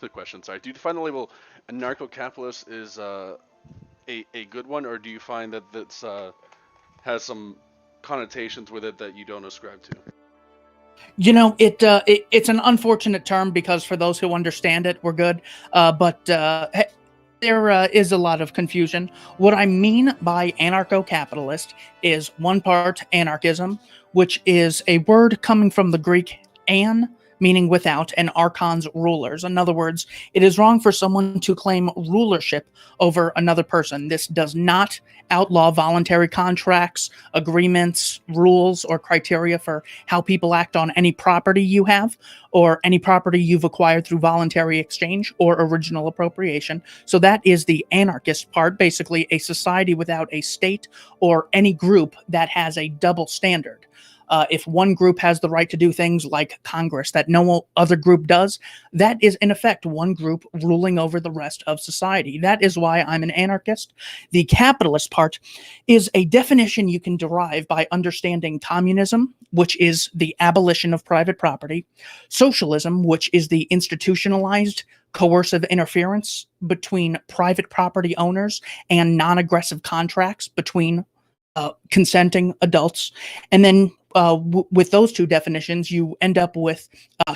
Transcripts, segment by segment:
the question. Sorry. Do you find the label anarcho-capitalist is a good one, or do you find that that's has some connotations with it that you don't ascribe to? You know, it's an unfortunate term because for those who understand it, we're good. But there is a lot of confusion. What I mean by anarcho-capitalist is one part anarchism, which is a word coming from the Greek an, meaning without, and archons, rulers. In other words, it is wrong for someone to claim rulership over another person. This does not outlaw voluntary contracts, agreements, rules, or criteria for how people act on any property you have or any property you've acquired through voluntary exchange or original appropriation. So that is the anarchist part, basically a society without a state or any group that has a double standard. If one group has the right to do things like Congress that no other group does, that is in effect one group ruling over the rest of society. That is why I'm an anarchist. The capitalist part is a definition you can derive by understanding communism, which is the abolition of private property, socialism, which is the institutionalized coercive interference between private property owners and non-aggressive contracts between consenting adults, and then with those two definitions, you end up with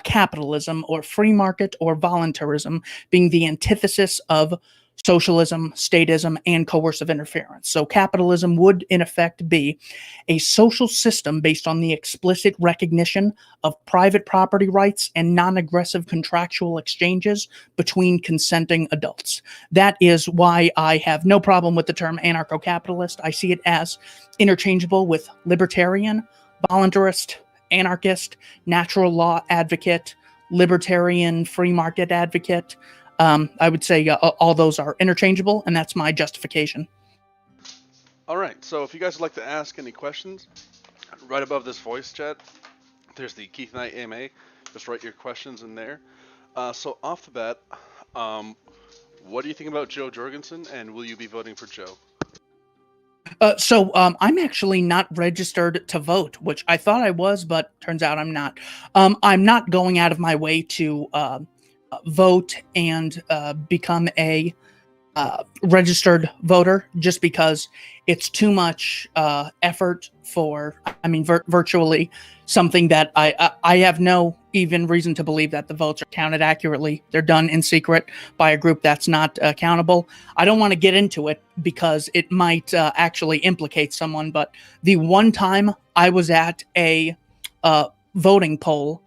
capitalism or free market or voluntarism being the antithesis of socialism, statism, and coercive interference. So capitalism would, in effect, be a social system based on the explicit recognition of private property rights and non-aggressive contractual exchanges between consenting adults. That is why I have no problem with the term anarcho-capitalist. I see it as interchangeable with libertarian, voluntarist, anarchist, natural law advocate, libertarian, free market advocate. I would say all those are interchangeable, and that's my justification. All right. So if you guys would like to ask any questions, right above this voice chat, there's the Keith Knight AMA. Just write your questions in there. So off the bat, what do you think about Jo Jorgensen, and will you be voting for Jo? So I'm actually not registered to vote, which I thought I was, but turns out I'm not. I'm not going out of my way to vote and become a registered voter just because it's too much effort for, virtually something that I have no even reason to believe that the votes are counted accurately. They're done in secret by a group that's not accountable. I don't want to get into it because it might actually implicate someone, but the one time I was at a voting poll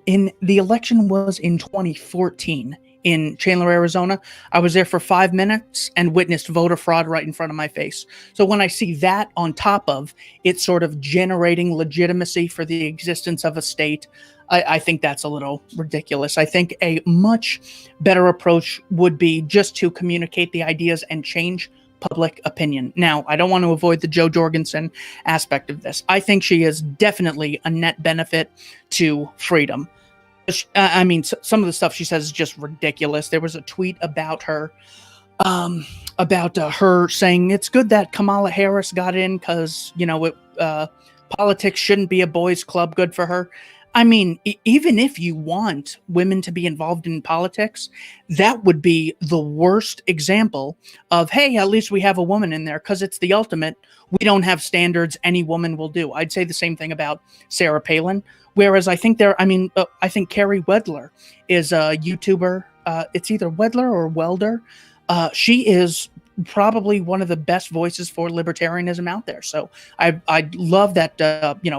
in the election was in 2014 in Chandler, Arizona. I was there for 5 minutes and witnessed voter fraud right in front of my face. So when I see that on top of it sort of generating legitimacy for the existence of a state, I think that's a little ridiculous. I think a much better approach would be just to communicate the ideas and change public opinion. Now, I don't want to avoid the Jo Jorgensen aspect of this. I think she is definitely a net benefit to freedom. Some of the stuff she says is just ridiculous. There was a tweet about her, her saying it's good that Kamala Harris got in because, politics shouldn't be a boys' club. Good for her. I mean, even if you want women to be involved in politics, that would be the worst example of, hey, at least we have a woman in there, because it's the ultimate. We don't have standards any woman will do. I'd say the same thing about Sarah Palin. Whereas I think I think Carrie Wedler is a YouTuber. It's either Wedler or Welder. She is probably one of the best voices for libertarianism out there. So I love that,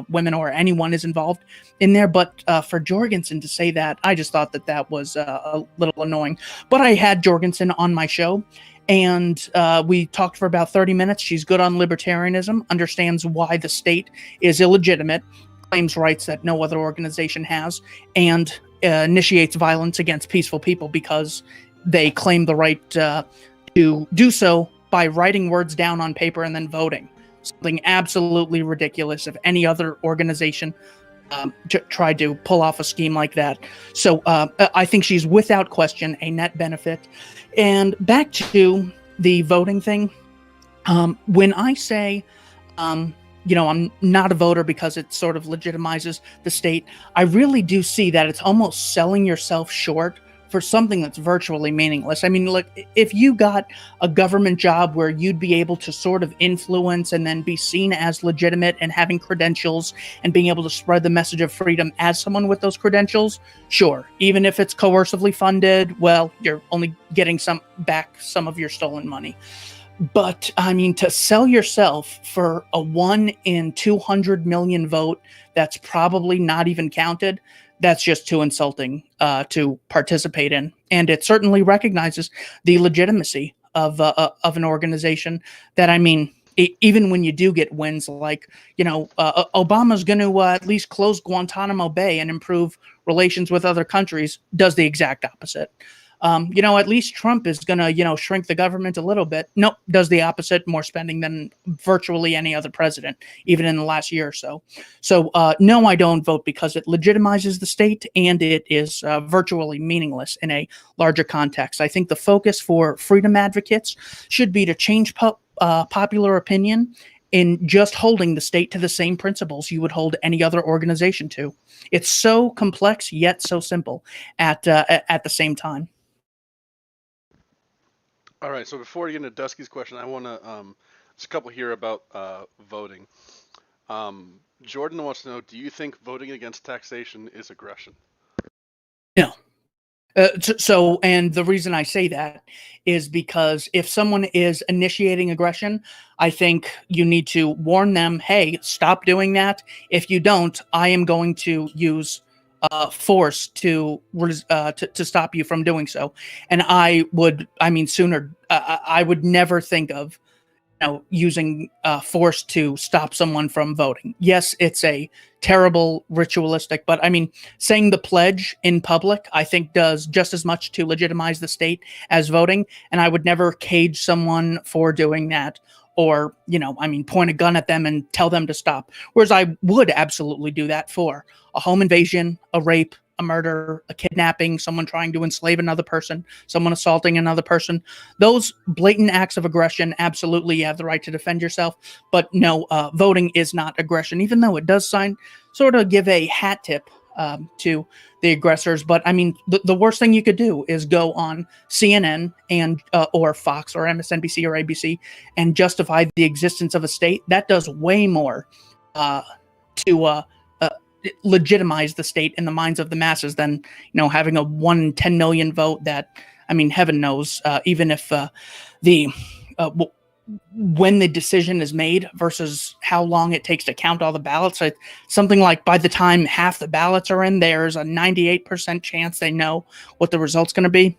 women or anyone is involved in there. But for Jorgensen to say that, I just thought that was a little annoying. But I had Jorgensen on my show, and we talked for about 30 minutes. She's good on libertarianism, understands why the state is illegitimate, claims rights that no other organization has, and initiates violence against peaceful people because they claim the right to do so by writing words down on paper and then voting. Something absolutely ridiculous if any other organization tried to pull off a scheme like that. So I think she's without question a net benefit. And back to the voting thing, when I say I'm not a voter because it sort of legitimizes the state, I really do see that it's almost selling yourself short for something that's virtually meaningless. I mean, look, if you got a government job where you'd be able to sort of influence and then be seen as legitimate and having credentials and being able to spread the message of freedom as someone with those credentials, sure. Even if it's coercively funded, well, you're only getting some of your stolen money. But I mean, to sell yourself for a 1 in 200 million vote that's probably not even counted, that's just too insulting to participate in. And it certainly recognizes the legitimacy of an organization that, I mean, even when you do get wins like, Obama's going to at least close Guantanamo Bay and improve relations with other countries, does the exact opposite. At least Trump is going to, shrink the government a little bit. Nope, does the opposite, more spending than virtually any other president, even in the last year or so. So, no, I don't vote because it legitimizes the state and it is virtually meaningless in a larger context. I think the focus for freedom advocates should be to change popular opinion in just holding the state to the same principles you would hold any other organization to. It's so complex, yet so simple at the same time. All right, so before we get into Dusky's question, I want to, there's a couple here about voting. Jordan wants to know, do you think voting against taxation is aggression? No. And the reason I say that is because if someone is initiating aggression, I think you need to warn them, hey, stop doing that. If you don't, I am going to use force to stop you from doing so. And I would never think of using force to stop someone from voting. Yes, it's a terrible ritualistic, but I mean, saying the pledge in public, I think does just as much to legitimize the state as voting. And I would never cage someone for doing that or, point a gun at them and tell them to stop. Whereas I would absolutely do that for a home invasion, a rape, a murder, a kidnapping, someone trying to enslave another person, someone assaulting another person. Those blatant acts of aggression, absolutely you have the right to defend yourself. But no, voting is not aggression, even though it does sort of give a hat tip to the aggressors. But I mean, the worst thing you could do is go on CNN and or Fox or MSNBC or ABC and justify the existence of a state. That does way more to legitimize the state in the minds of the masses than having a 1 in 10 million vote that, I mean, heaven knows, even if when the decision is made versus how long it takes to count all the ballots, something like by the time half the ballots are in, there's a 98% chance they know what the result's going to be.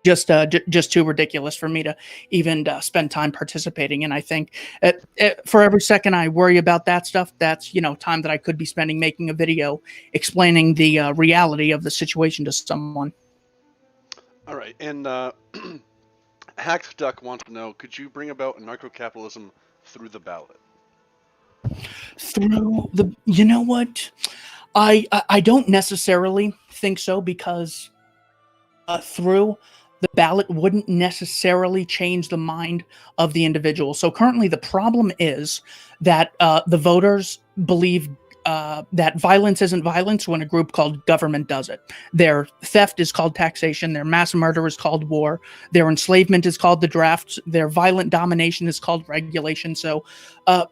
Just too ridiculous for me to even spend time participating in. I think for every second I worry about that stuff, that's time that I could be spending making a video explaining the reality of the situation to someone. All right, and Hacked Duck wants to know, could you bring about anarcho-capitalism through the ballot? Through the, what? I don't necessarily think so, because through the ballot wouldn't necessarily change the mind of the individual. So currently the problem is that the voters believe that violence isn't violence when a group called government does it. Their theft is called taxation. Their mass murder is called war. Their enslavement is called the draft. Their violent domination is called regulation. So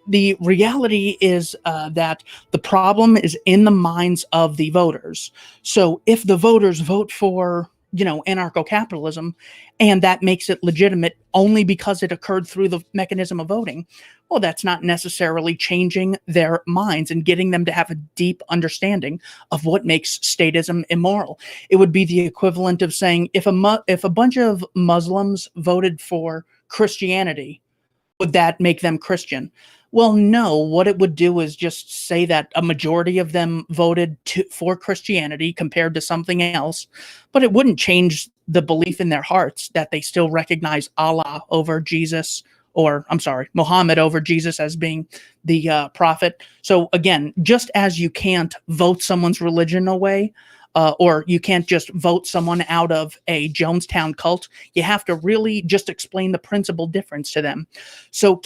the reality is that the problem is in the minds of the voters. So if the voters vote for anarcho-capitalism, and that makes it legitimate only because it occurred through the mechanism of voting, well, that's not necessarily changing their minds and getting them to have a deep understanding of what makes statism immoral. It would be the equivalent of saying, if a bunch of Muslims voted for Christianity, would that make them Christian? Well, no. What it would do is just say that a majority of them voted for Christianity compared to something else, but it wouldn't change the belief in their hearts that they still recognize Allah over Jesus, or Muhammad over Jesus as being the prophet. So again, just as you can't vote someone's religion away, or you can't just vote someone out of a Jonestown cult. You have to really just explain the principal difference to them. So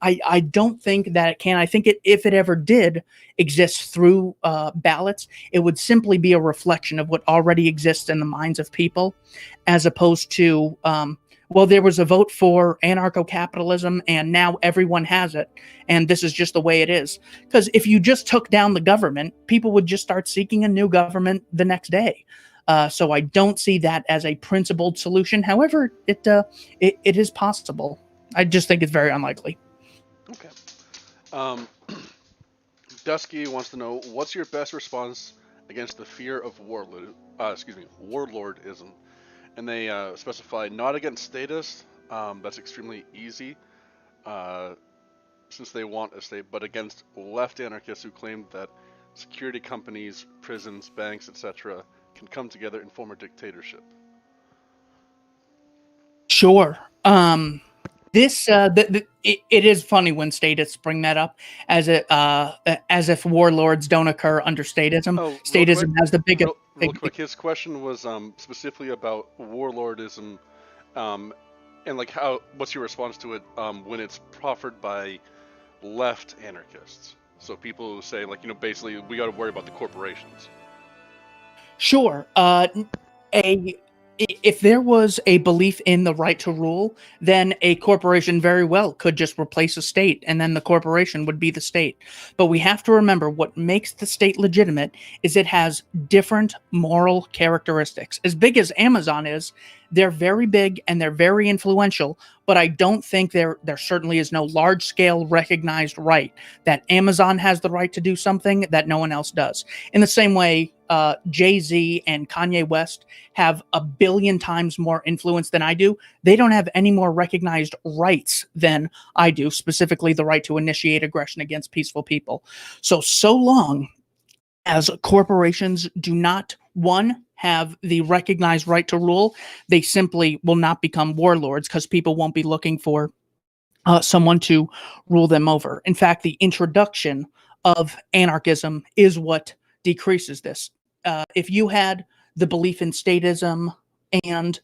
I don't think that it can. I think if it ever did exist through ballots, it would simply be a reflection of what already exists in the minds of people, as opposed to well, there was a vote for anarcho-capitalism and now everyone has it, and this is just the way it is. Because if you just took down the government, people would just start seeking a new government the next day. So I don't see that as a principled solution. However, it is possible. I just think it's very unlikely. Okay. Dusky wants to know, what's your best response against the fear of warlordism? And they specify not against statists. That's extremely easy, since they want a state, but against left anarchists who claim that security companies, prisons, banks, etc. can come together and form a dictatorship. Sure. It is funny when statists bring that up as if warlords don't occur under statism. Oh, Statism has the biggest. Real quick, his question was specifically about warlordism, and like what's your response to it when it's proffered by left anarchists? So people who say, like, basically we got to worry about the corporations. Sure. If there was a belief in the right to rule, then a corporation very well could just replace a state, and then the corporation would be the state. But we have to remember, what makes the state legitimate is it has different moral characteristics. As big as Amazon is, they're very big and they're very influential, but I don't think there certainly is no large-scale recognized right that Amazon has the right to do something that no one else does. In the same way, Jay-Z and Kanye West have 1 billion times more influence than I do. They don't have any more recognized rights than I do, specifically the right to initiate aggression against peaceful people. So long as corporations do not, one, have the recognized right to rule, they simply will not become warlords, because people won't be looking for someone to rule them over. In fact, the introduction of anarchism is what decreases this. If you had the belief in statism and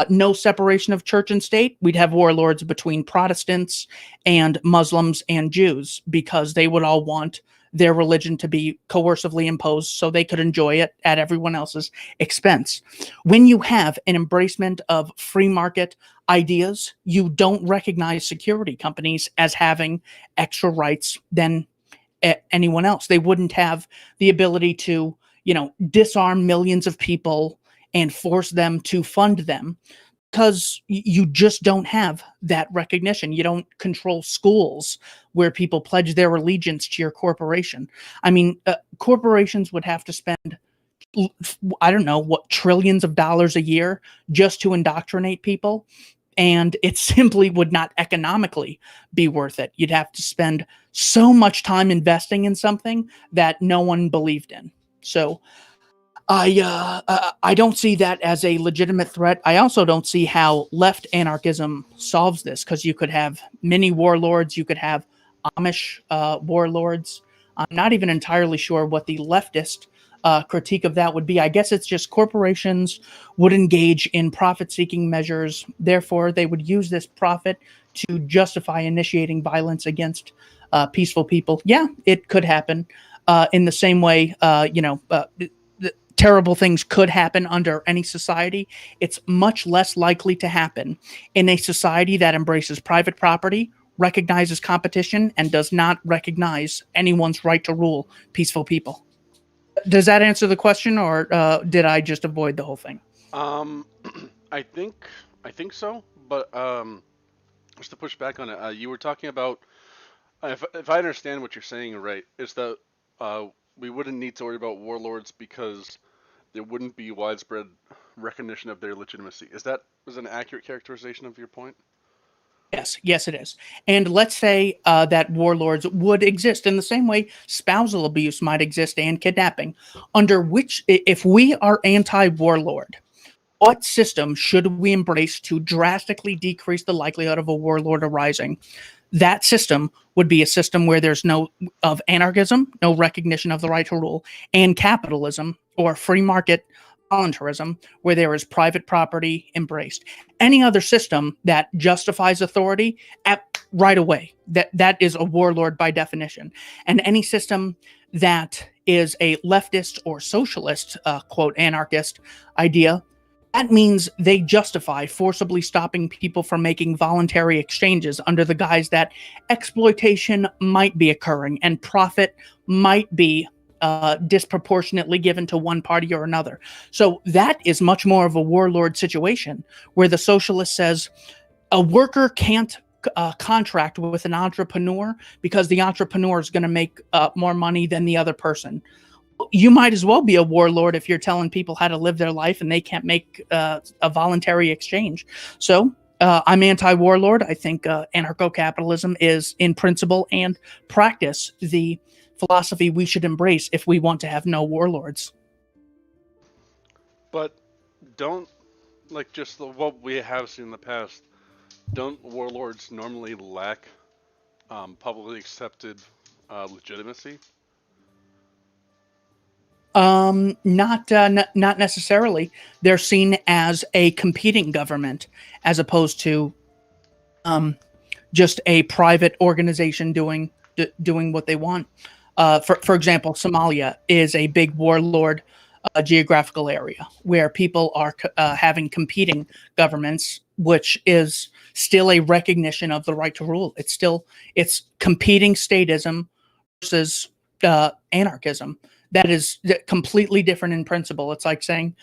no separation of church and state, we'd have warlords between Protestants and Muslims and Jews, because they would all want their religion to be coercively imposed so they could enjoy it at everyone else's expense. When you have an embracement of free market ideas, you don't recognize security companies as having extra rights than anyone else. They wouldn't have the ability to, disarm millions of people and force them to fund them, because you just don't have that recognition. You don't control schools where people pledge their allegiance to your corporation. I mean, corporations would have to spend, I don't know, what, trillions of dollars a year just to indoctrinate people. And it simply would not economically be worth it. You'd have to spend so much time investing in something that no one believed in. So I don't see that as a legitimate threat. I also don't see how left anarchism solves this, because you could have mini warlords, you could have Amish warlords. I'm not even entirely sure what the leftist critique of that would be. I guess it's just corporations would engage in profit-seeking measures. Therefore, they would use this profit to justify initiating violence against peaceful people. Yeah, it could happen. In the same way, terrible things could happen under any society. It's much less likely to happen in a society that embraces private property, recognizes competition, and does not recognize anyone's right to rule peaceful people. Does that answer the question, or did I just avoid the whole thing? I think so, but just to push back on it, you were talking about, if I understand what you're saying right, is that we wouldn't need to worry about warlords because there wouldn't be widespread recognition of their legitimacy. Is that an accurate characterization of your point? Yes, it is. And let's say that warlords would exist in the same way spousal abuse might exist and kidnapping, under which, if we are anti-warlord, What system should we embrace to drastically decrease the likelihood of a warlord arising? That system would be a system where there's no of anarchism, no recognition of the right to rule, and capitalism or free market voluntarism, where there is private property embraced. Any other system that justifies authority right away, that is a warlord by definition. And any system that is a leftist or socialist, quote, anarchist idea, that means they justify forcibly stopping people from making voluntary exchanges under the guise that exploitation might be occurring and profit might be disproportionately given to one party or another. So that is much more of a warlord situation, where the socialist says a worker can't contract with an entrepreneur because the entrepreneur is going to make more money than the other person. You might as well be a warlord if you're telling people how to live their life and they can't make a voluntary exchange. So I'm anti-warlord. I think anarcho-capitalism is, in principle and practice, the philosophy we should embrace if we want to have no warlords. But don't, like, just what we have seen in the past, don't warlords normally lack publicly accepted legitimacy? Not necessarily. They're seen as a competing government as opposed to just a private organization doing what they want. For example, Somalia is a big warlord geographical area where people are having competing governments, which is still a recognition of the right to rule. It's competing statism versus anarchism. That is completely different in principle. It's like saying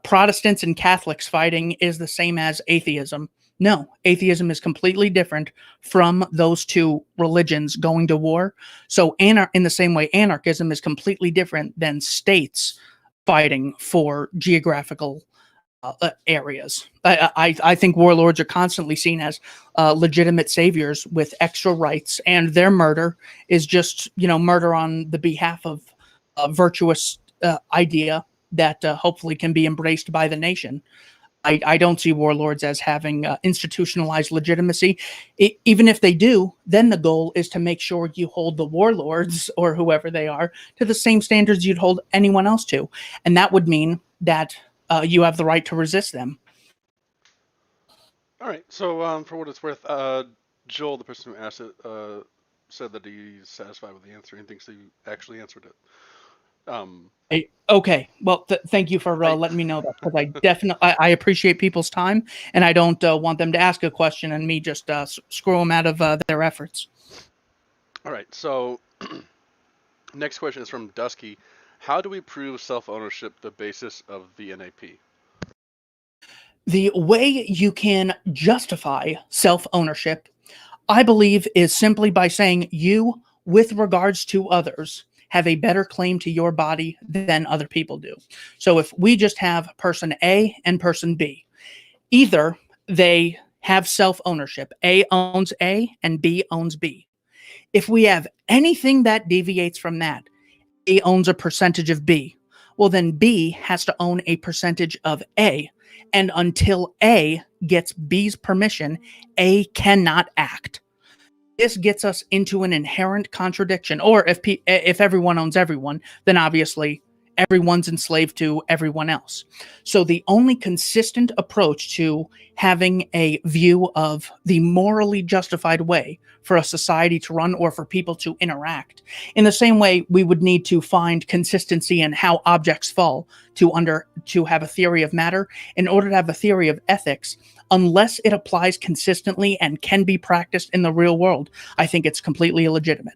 Protestants and Catholics fighting is the same as atheism. No, atheism is completely different from those two religions going to war. So in the same way, anarchism is completely different than states fighting for geographical areas. I think warlords are constantly seen as legitimate saviors with extra rights, and their murder is just, murder on the behalf of a virtuous idea that hopefully can be embraced by the nation. I don't see warlords as having institutionalized legitimacy. Even if they do, then the goal is to make sure you hold the warlords or whoever they are to the same standards you'd hold anyone else to. And that would mean that you have the right to resist them. All right. So for what it's worth, Joel, the person who asked it, said that he's satisfied with the answer and thinks that you actually answered it. Okay. Well, thank you for letting me know that, because I definitely I appreciate people's time, and I don't want them to ask a question and me just screw them out of their efforts. All right. So next question is from Dusky. How do we prove self-ownership the basis of the NAP? The way you can justify self-ownership, I believe, is simply by saying you, with regards to others, have a better claim to your body than other people do. So if we just have person A and person B, either they have self-ownership, A owns A and B owns B. If we have anything that deviates from that, A owns a percentage of B, well then B has to own a percentage of A. And until A gets B's permission, A cannot act. This gets us into an inherent contradiction. Or if everyone owns everyone, then obviously everyone's enslaved to everyone else. So the only consistent approach to having a view of the morally justified way for a society to run or for people to interact, in the same way we would need to find consistency in how objects fall to have a theory of matter, in order to have a theory of ethics, unless it applies consistently and can be practiced in the real world, I think it's completely illegitimate.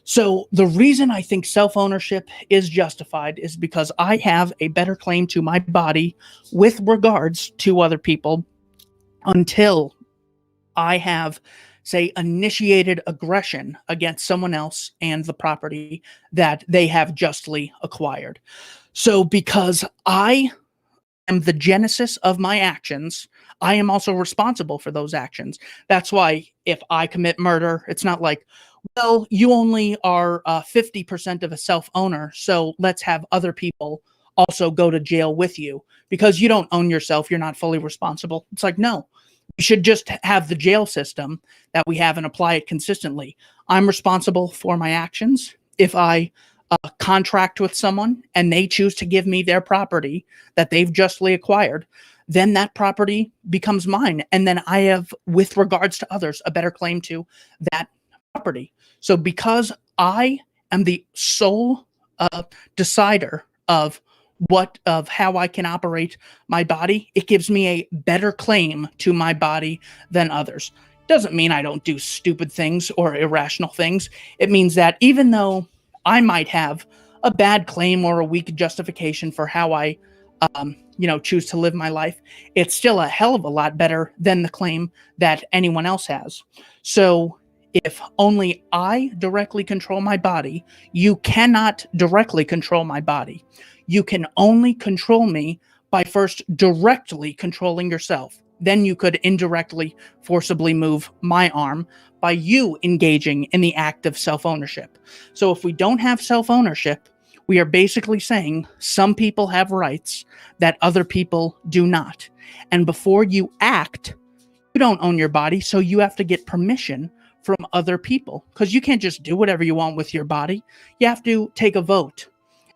So the reason I think self-ownership is justified is because I have a better claim to my body with regards to other people until I have, say, initiated aggression against someone else and the property that they have justly acquired. So because I am the genesis of my actions, I am also responsible for those actions. That's why if I commit murder, it's not like, well, you only are 50% of a self-owner, so let's have other people also go to jail with you because you don't own yourself. You're not fully responsible. It's like, no, we should just have the jail system that we have and apply it consistently. I'm responsible for my actions. If I contract with someone and they choose to give me their property that they've justly acquired, then that property becomes mine. And then I have, with regards to others, a better claim to that property. So because I am the sole decider of how I can operate my body, it gives me a better claim to my body than others. Doesn't mean I don't do stupid things or irrational things. It means that even though I might have a bad claim or a weak justification for how I choose to live my life, it's still a hell of a lot better than the claim that anyone else has. So if only I directly control my body, you cannot directly control my body. You can only control me by first directly controlling yourself. Then you could indirectly, forcibly move my arm by you engaging in the act of self-ownership. So if we don't have self-ownership, we are basically saying some people have rights that other people do not. And before you act, you don't own your body, so you have to get permission from other people, because you can't just do whatever you want with your body. You have to take a vote,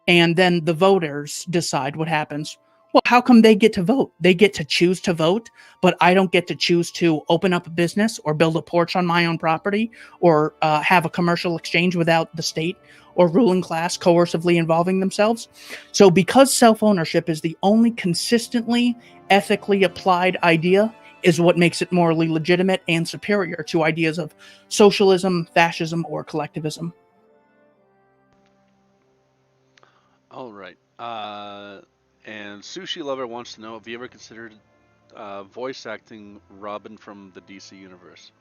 and then the voters decide what happens. Well, how come they get to vote? They get to choose to vote, but I don't get to choose to open up a business or build a porch on my own property or have a commercial exchange without the state or ruling class coercively involving themselves. So because self-ownership is the only consistently ethically applied idea, is what makes it morally legitimate and superior to ideas of socialism, fascism, or collectivism. All right. And Sushi Lover wants to know, have you ever considered voice acting Robin from the DC universe?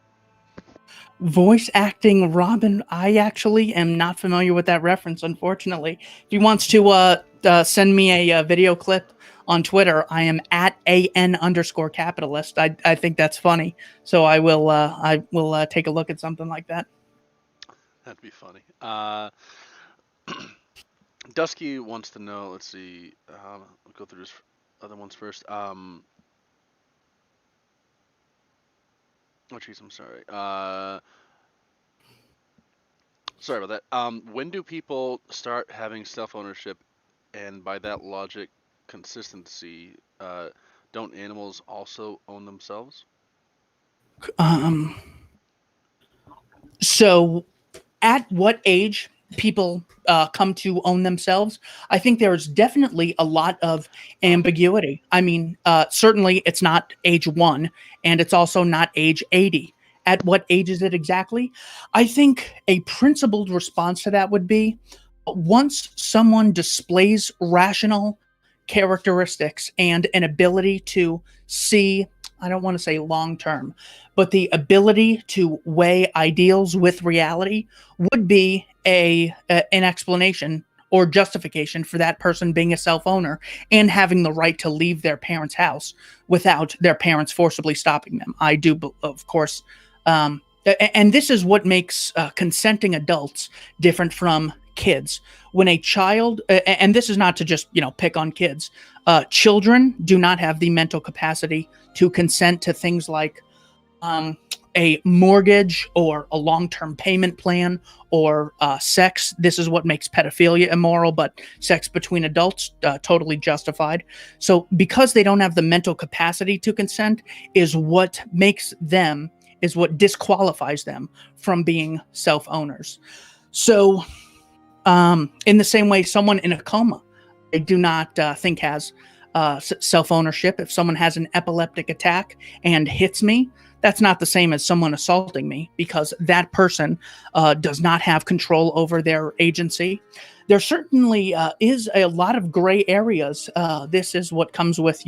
Voice acting Robin? I actually am not familiar with that reference, unfortunately. If he wants to send me a video clip on Twitter, I am at @AN_capitalist. I think that's funny. So I will take a look at something like that. That'd be funny. Dusky wants to know, let's see, I'll go through his other ones first. Oh, jeez, I'm sorry. Sorry about that. When do people start having self-ownership, and by that logic, consistency, don't animals also own themselves? So at what age people come to own themselves? I think there's definitely a lot of ambiguity. I mean, certainly it's not age 1, and it's also not age 80. At what age is it exactly? I think a principled response to that would be, once someone displays rational characteristics and an ability to see, I don't want to say long term, but the ability to weigh ideals with reality would be an explanation or justification for that person being a self-owner and having the right to leave their parents' house without their parents forcibly stopping them. I do, of course, and this is what makes consenting adults different from kids. When a child, and this is not to just, pick on kids, children do not have the mental capacity to consent to things like a mortgage or a long-term payment plan or sex. This is what makes pedophilia immoral, but sex between adults, totally justified. So because they don't have the mental capacity to consent is what disqualifies them from being self-owners. So in the same way, someone in a coma, I do not think has self-ownership. If someone has an epileptic attack and hits me, that's not the same as someone assaulting me, because that person does not have control over their agency. There certainly is a lot of gray areas. This is what comes with,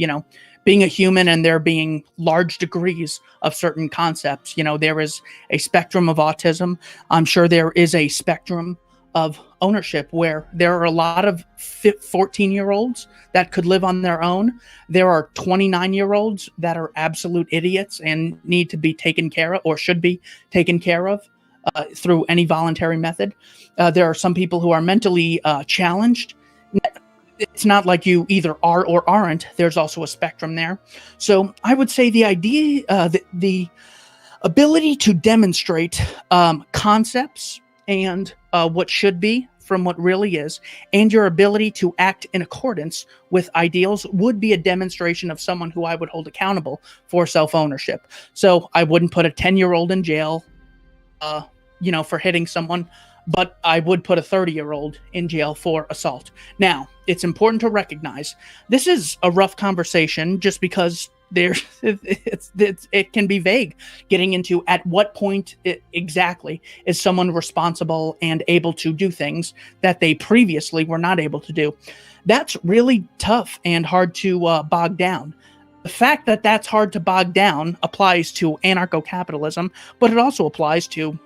being a human and there being large degrees of certain concepts. There is a spectrum of autism. I'm sure there is a spectrum of ownership where there are a lot of 14-year-olds that could live on their own. There are 29-year-olds that are absolute idiots and need to be taken care of, or should be taken care of through any voluntary method. There are some people who are mentally challenged. it's not like you either are or aren't. There's also a spectrum there. So I would say the idea, the ability to demonstrate concepts and what should be from what really is, and your ability to act in accordance with ideals would be a demonstration of someone who I would hold accountable for self-ownership. So I wouldn't put a 10-year-old in jail, for hitting someone, but I would put a 30-year-old in jail for assault. Now, it's important to recognize this is a rough conversation just because it can be vague getting into at what point exactly is someone responsible and able to do things that they previously were not able to do. That's really tough and hard to bog down. The fact that that's hard to bog down applies to anarcho-capitalism, but it also applies to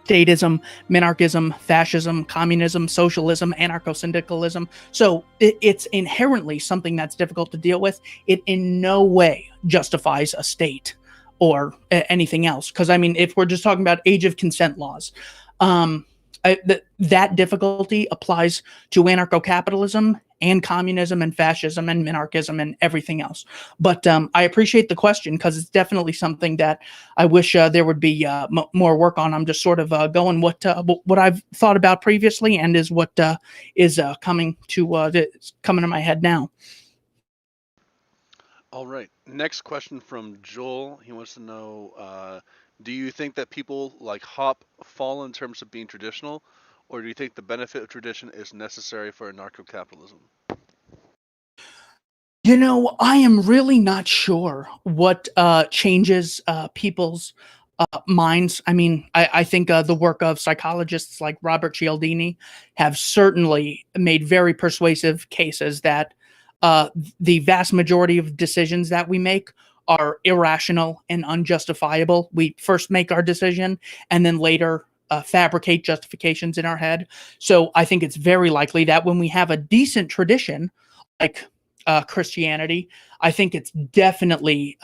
statism, minarchism, fascism, communism, socialism, anarcho-syndicalism. So it's inherently something that's difficult to deal with. It in no way justifies a state or anything else. Because, I mean, if we're just talking about age of consent laws, that difficulty applies to anarcho-capitalism and communism and fascism and minarchism and everything else. But I appreciate the question because it's definitely something that I wish there would be more work on. I'm just sort of going what I've thought about previously and is what is coming to my head now. All right. Next question from Joel. He wants to know, do you think that people like Hoppe fall in terms of being traditional, or do you think the benefit of tradition is necessary for anarcho-capitalism? I am really not sure what changes people's minds. I mean, I think the work of psychologists like Robert Cialdini have certainly made very persuasive cases that the vast majority of decisions that we make are irrational and unjustifiable. We first make our decision and then later fabricate justifications in our head. So I think it's very likely that when we have a decent tradition like Christianity, I think it's definitely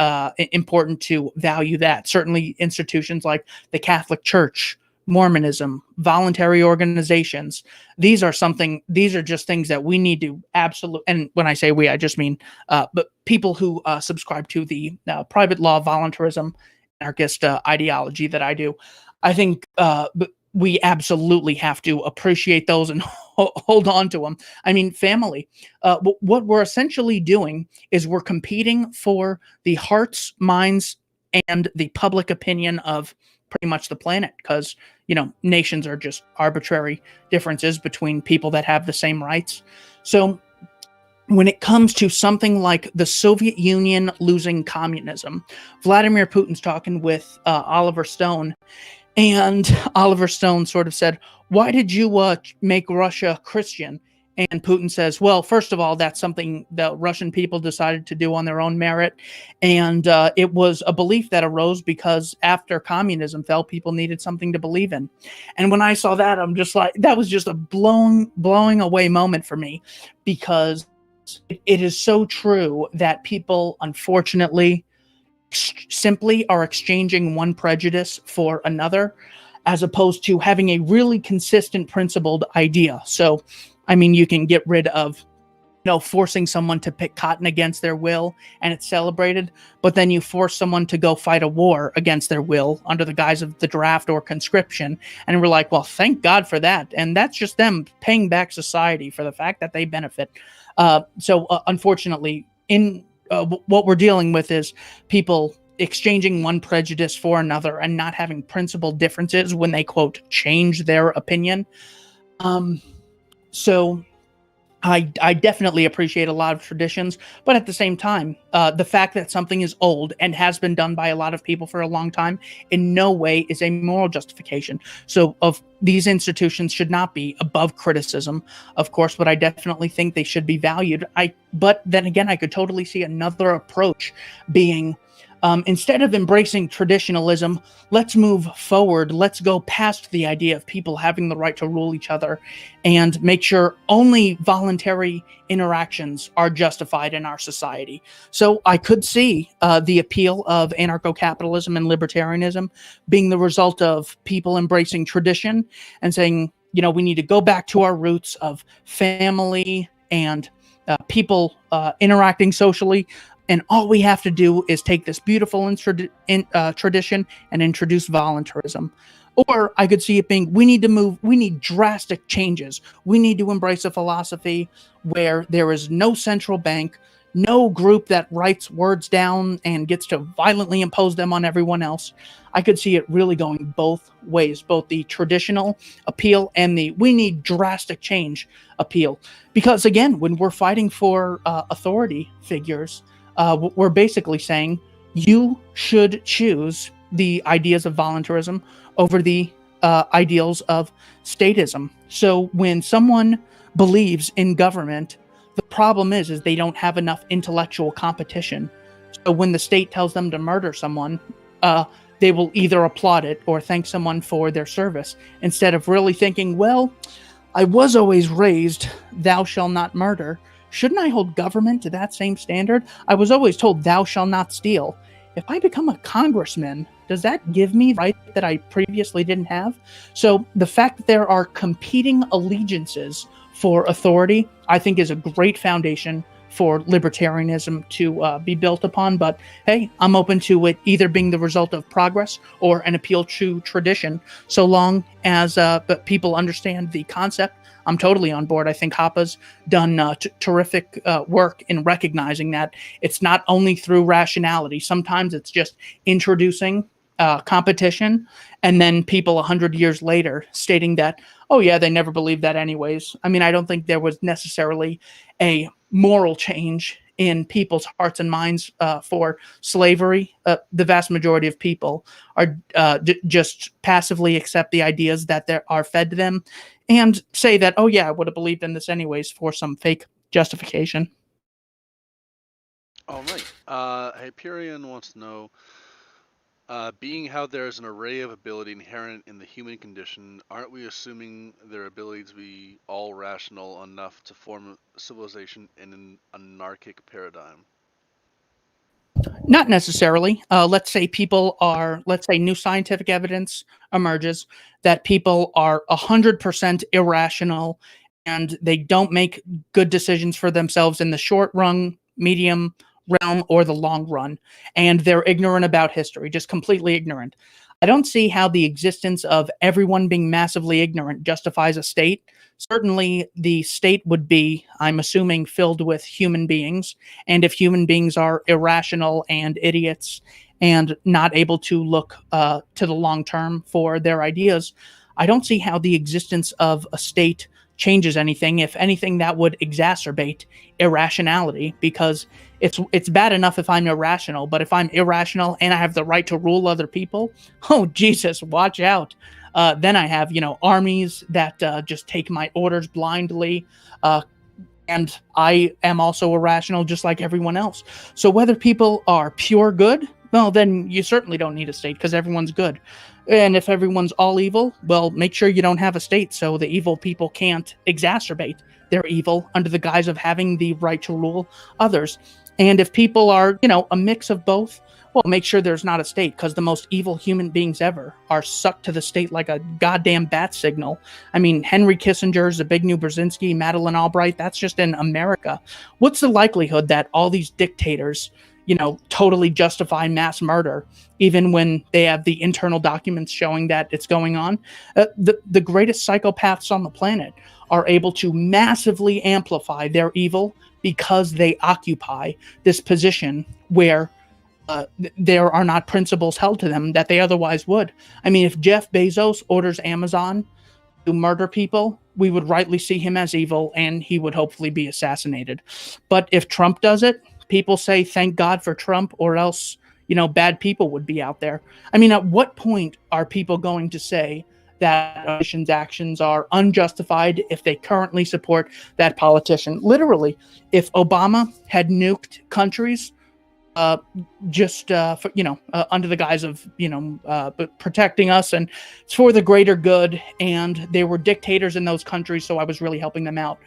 important to value that. Certainly institutions like the Catholic Church, Mormonism, voluntary organizations, these are just things that we need to absolutely, and when I say we, I just mean but people who subscribe to the private law voluntarism anarchist ideology that I do. I think we absolutely have to appreciate those and hold on to them. I mean, family. What we're essentially doing is we're competing for the hearts, minds, and the public opinion of pretty much the planet, because nations are just arbitrary differences between people that have the same rights. So when it comes to something like the Soviet Union losing communism, Vladimir Putin's talking with Oliver Stone, and Oliver Stone sort of said, "Why did you make Russia Christian?" And Putin says, "Well, first of all, that's something the Russian people decided to do on their own merit. And it was a belief that arose because after communism fell, people needed something to believe in." And when I saw that, I'm just like, that was just a blowing away moment for me, because it is so true that people, unfortunately, simply are exchanging one prejudice for another, as opposed to having a really consistent, principled idea. So, I mean, you can get rid of, forcing someone to pick cotton against their will and it's celebrated, but then you force someone to go fight a war against their will under the guise of the draft or conscription. And we're like, well, thank God for that. And that's just them paying back society for the fact that they benefit. So unfortunately, what we're dealing with is people exchanging one prejudice for another and not having principled differences when they, quote, change their opinion. So I definitely appreciate a lot of traditions, but at the same time, the fact that something is old and has been done by a lot of people for a long time in no way is a moral justification. So of these institutions should not be above criticism, of course, but I definitely think they should be valued. But then again, I could totally see another approach being, instead of embracing traditionalism, let's move forward. Let's go past the idea of people having the right to rule each other and make sure only voluntary interactions are justified in our society. So I could see the appeal of anarcho-capitalism and libertarianism being the result of people embracing tradition and saying, we need to go back to our roots of family and people interacting socially. And all we have to do is take this beautiful tradition and introduce voluntarism. Or I could see it being, we need drastic changes. We need to embrace a philosophy where there is no central bank, no group that writes words down and gets to violently impose them on everyone else. I could see it really going both ways, both the traditional appeal and the we need drastic change appeal. Because again, when we're fighting for authority figures, we're basically saying you should choose the ideas of voluntarism over the ideals of statism. So when someone believes in government, the problem is they don't have enough intellectual competition. So when the state tells them to murder someone, they will either applaud it or thank someone for their service, instead of really thinking, well, I was always raised, thou shalt not murder. Shouldn't I hold government to that same standard? I was always told, thou shalt not steal. If I become a congressman, does that give me the right that I previously didn't have? So the fact that there are competing allegiances for authority, I think, is a great foundation for libertarianism to be built upon. But hey, I'm open to it either being the result of progress or an appeal to tradition, so long as people understand the concept. I'm totally on board. I think Hoppe's done terrific work in recognizing that it's not only through rationality. Sometimes it's just introducing competition, and then people 100 years later stating that, oh yeah, they never believed that anyways. I mean, I don't think there was necessarily a moral change in people's hearts and minds for slavery. The vast majority of people are just passively accept the ideas that are fed to them and say that, oh yeah, I would have believed in this anyways, for some fake justification. All right. Hyperion wants to know, being how there is an array of ability inherent in the human condition, aren't we assuming their ability to be all rational enough to form a civilization in an anarchic paradigm? Not necessarily. Let's say new scientific evidence emerges that people are 100% irrational and they don't make good decisions for themselves in the short run, medium realm, or the long run. And they're ignorant about history, just completely ignorant. I don't see how the existence of everyone being massively ignorant justifies a state. Certainly, the state would be, I'm assuming, filled with human beings. And if human beings are irrational and idiots and not able to look to the long term for their ideas, I don't see how the existence of a state changes anything. If anything, that would exacerbate irrationality, because it's bad enough if I'm irrational, but if I'm irrational and I have the right to rule other people, oh Jesus, watch out. Then I have, armies that just take my orders blindly, and I am also irrational just like everyone else. So whether people are pure good, well, then you certainly don't need a state because everyone's good. And if everyone's all evil, well, make sure you don't have a state so the evil people can't exacerbate their evil under the guise of having the right to rule others. And if people are, a mix of both, well, make sure there's not a state, because the most evil human beings ever are sucked to the state like a goddamn bat signal. I mean, Henry Kissinger, Zbigniew Brzezinski, Madeleine Albright, that's just in America. What's the likelihood that all these dictators, totally justify mass murder, even when they have the internal documents showing that it's going on? The greatest psychopaths on the planet are able to massively amplify their evil because they occupy this position where there are not principles held to them that they otherwise would. I mean, if Jeff Bezos orders Amazon to murder people, we would rightly see him as evil and he would hopefully be assassinated. But if Trump does it, people say, thank God for Trump, or else, bad people would be out there. I mean, at what point are people going to say that a politician's actions are unjustified if they currently support that politician? Literally, if Obama had nuked countries just for, under the guise of, protecting us, and it's for the greater good, and they were dictators in those countries, so I was really helping them out,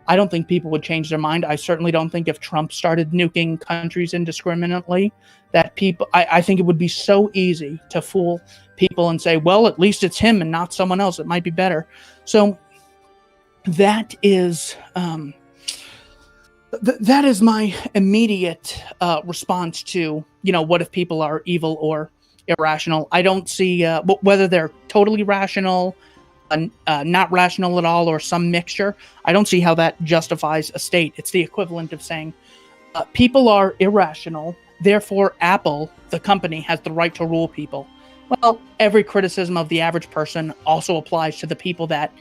I don't think people would change their mind. I certainly don't think if Trump started nuking countries indiscriminately that people, I think it would be so easy to fool people and say, well, at least it's him and not someone else. It might be better. So that is That is my immediate response to, what if people are evil or irrational? I don't see whether they're totally rational, not rational at all, or some mixture. I don't see how that justifies a state. It's the equivalent of saying people are irrational, therefore Apple, the company, has the right to rule people. Well, every criticism of the average person also applies to the people that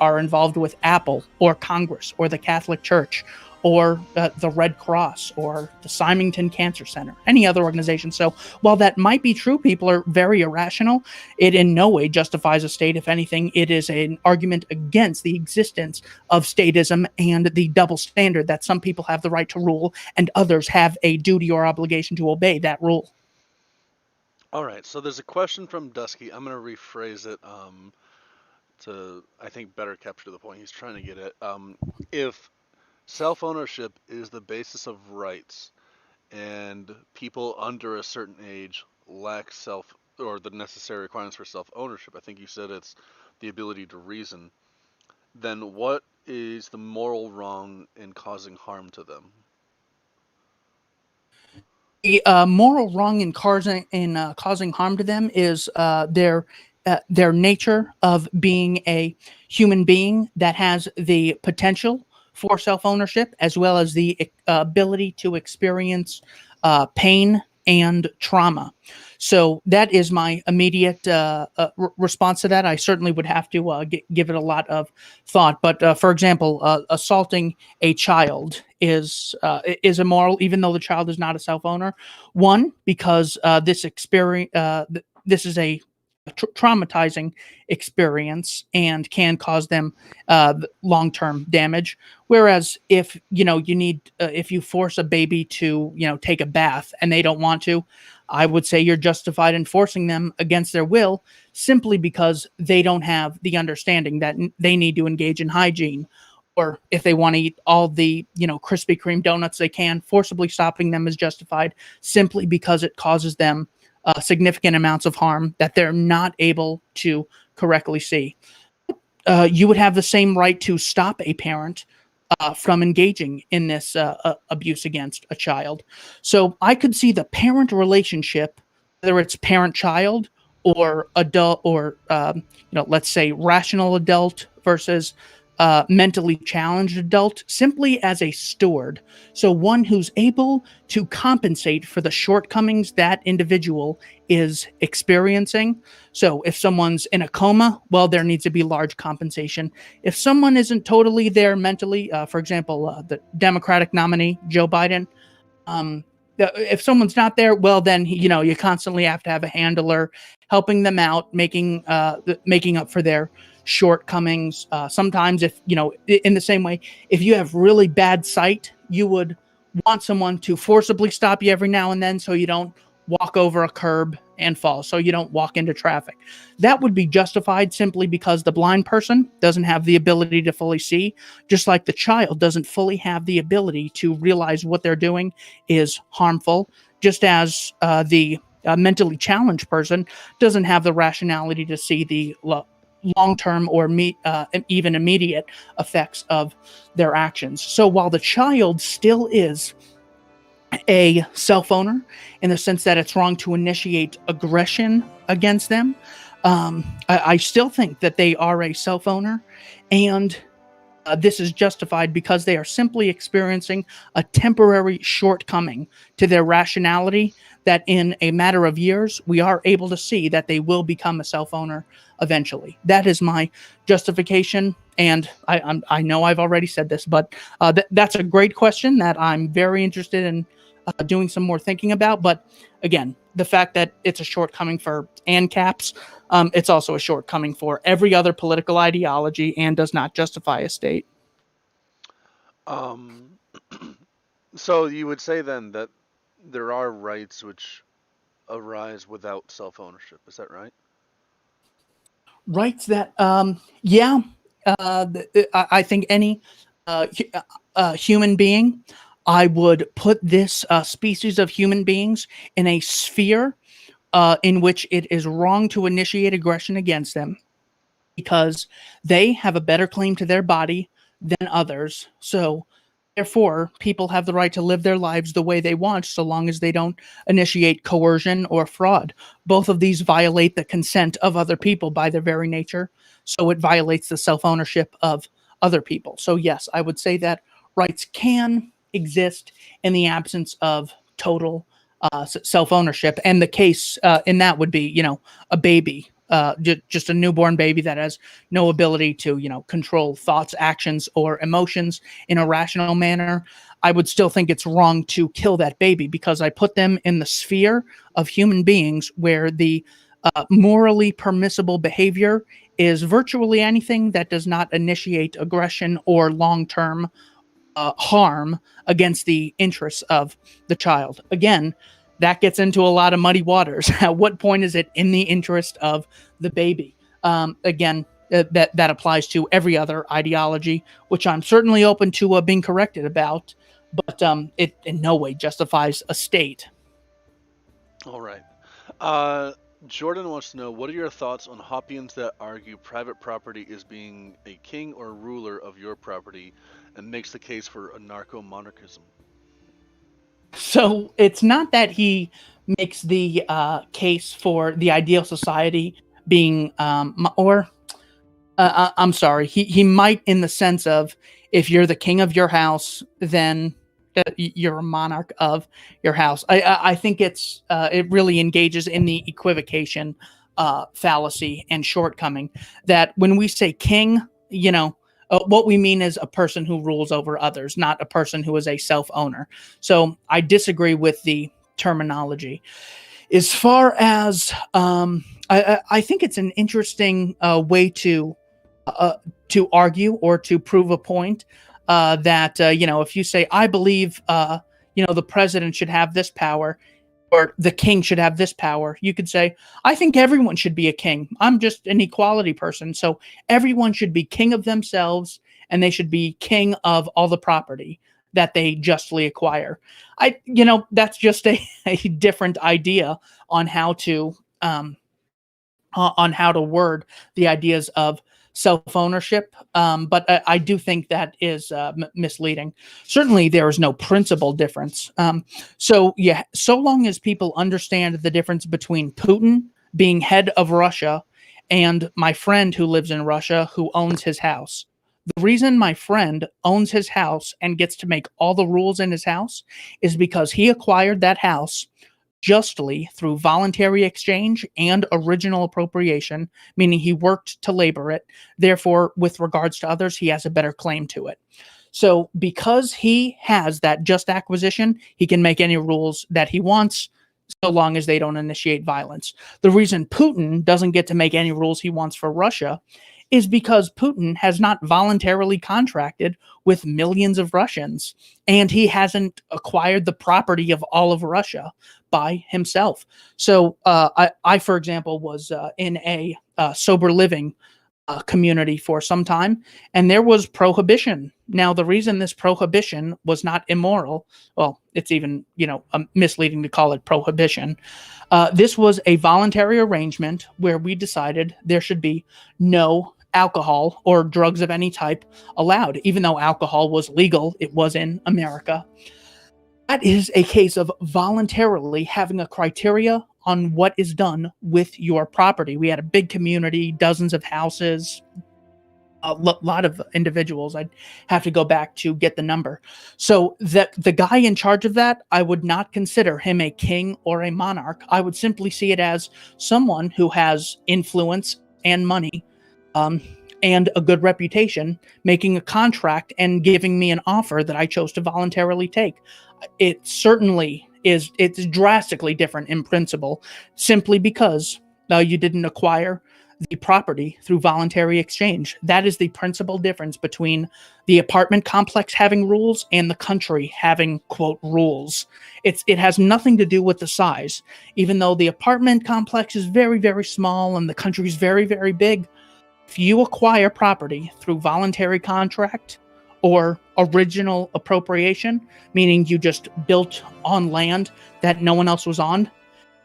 are involved with Apple or Congress or the Catholic Church or the Red Cross or the Symington Cancer Center, any other organization. So while that might be true, people are very irrational, it in no way justifies a state. If anything, it is an argument against the existence of statism and the double standard that some people have the right to rule and others have a duty or obligation to obey that rule. All right, so there's a question from Dusky. I'm going to rephrase it to, I think, better capture the point he's trying to get at. If self-ownership is the basis of rights, and people under a certain age lack the necessary requirements for self-ownership, I think you said it's the ability to reason, then what is the moral wrong in causing harm to them? The moral wrong in causing harm to them is their nature of being a human being that has the potential for self-ownership, as well as the ability to experience pain and trauma. So that is my immediate response to that. I certainly would have to give it a lot of thought. But for example, assaulting a child is immoral, even though the child is not a self-owner. One, because this is a traumatizing experience and can cause them long-term damage. Whereas if if you force a baby to take a bath and they don't want to, I would say you're justified in forcing them against their will, simply because they don't have the understanding that they need to engage in hygiene. Or if they want to eat all the Krispy Kreme donuts they can, forcibly stopping them is justified simply because it causes them significant amounts of harm that they're not able to correctly see. You would have the same right to stop a parent from engaging in this abuse against a child. So I could see the parent relationship, whether it's parent-child or adult, or let's say rational adult versus mentally challenged adult, simply as a steward. So one who's able to compensate for the shortcomings that individual is experiencing. So if someone's in a coma, well, there needs to be large compensation. If someone isn't totally there mentally, for example, the Democratic nominee, Joe Biden, if someone's not there, well, then you constantly have to have a handler helping them out, making up for their shortcomings. Sometimes, if in the same way, if you have really bad sight, you would want someone to forcibly stop you every now and then, so you don't walk over a curb and fall, so you don't walk into traffic. That would be justified simply because the blind person doesn't have the ability to fully see, just like the child doesn't fully have the ability to realize what they're doing is harmful, just as the mentally challenged person doesn't have the rationality to see the long-term or even immediate effects of their actions. So while the child still is a self-owner in the sense that it's wrong to initiate aggression against them, I still think that they are a self-owner, and this is justified because they are simply experiencing a temporary shortcoming to their rationality that in a matter of years, we are able to see that they will become a self-owner eventually. That is my justification, and I know I've already said this, but that's a great question that I'm very interested in doing some more thinking about. But again, the fact that it's a shortcoming for ANCAPs, it's also a shortcoming for every other political ideology and does not justify a state. So you would say then that there are rights which arise without self-ownership. Is that right? Rights that, yeah, I think any human being, I would put this species of human beings in a sphere in which it is wrong to initiate aggression against them because they have a better claim to their body than others. So Therefore, people have the right to live their lives the way they want so long as they don't initiate coercion or fraud. Both of these violate the consent of other people by their very nature, so it violates the self-ownership of other people. So yes, I would say that rights can exist in the absence of total self-ownership, and the case in that would be, a baby, just a newborn baby that has no ability to, control thoughts, actions, or emotions in a rational manner. I would still think it's wrong to kill that baby because I put them in the sphere of human beings where the morally permissible behavior is virtually anything that does not initiate aggression or long-term harm against the interests of the child. Again, that gets into a lot of muddy waters. At what point is it in the interest of the baby? Again, that applies to every other ideology, which I'm certainly open to being corrected about, but it in no way justifies a state. All right. Jordan wants to know, what are your thoughts on Hoppians that argue private property is being a king or ruler of your property and makes the case for anarcho-monarchism? So it's not that he makes the case for the ideal society being, I'm sorry, he might in the sense of if you're the king of your house, then you're a monarch of your house. I think it really engages in the equivocation fallacy and shortcoming that when we say king, what we mean is a person who rules over others, not a person who is a self-owner. So I disagree with the terminology. As far as I think it's an interesting way to argue or to prove a point that if you say I believe the president should have this power or the king should have this power, you could say I think everyone should be a king. I'm just an equality person, so everyone should be king of themselves and they should be king of all the property that they justly acquire. That's just a different idea on how to word the ideas of self-ownership, but I do think that is misleading. Certainly, there is no principal difference. So long as people understand the difference between Putin being head of Russia and my friend who lives in Russia who owns his house. The reason my friend owns his house and gets to make all the rules in his house is because he acquired that house justly through voluntary exchange and original appropriation, meaning he worked to labor it. Therefore, with regards to others, he has a better claim to it. So because he has that just acquisition, he can make any rules that he wants so long as they don't initiate violence. The reason Putin doesn't get to make any rules he wants for Russia is because Putin has not voluntarily contracted with millions of Russians, and he hasn't acquired the property of all of Russia by himself. So I, for example, was in a sober living community for some time, and there was prohibition. Now, the reason this prohibition was not immoral, well, it's even, misleading to call it prohibition. This was a voluntary arrangement where we decided there should be no alcohol or drugs of any type allowed. Even though alcohol was legal, it was in America. That is a case of voluntarily having a criteria on what is done with your property. We had a big community, dozens of houses, a lot of individuals. I'd have to go back to get the number. So the guy in charge of that, I would not consider him a king or a monarch. I would simply see it as someone who has influence and money and a good reputation, making a contract and giving me an offer that I chose to voluntarily take. It certainly is, it's drastically different in principle, simply because you didn't acquire the property through voluntary exchange. That is the principal difference between the apartment complex having rules and the country having, quote, rules. It has nothing to do with the size. Even though the apartment complex is very, very small and the country is very, very big, if you acquire property through voluntary contract or original appropriation, meaning you just built on land that no one else was on,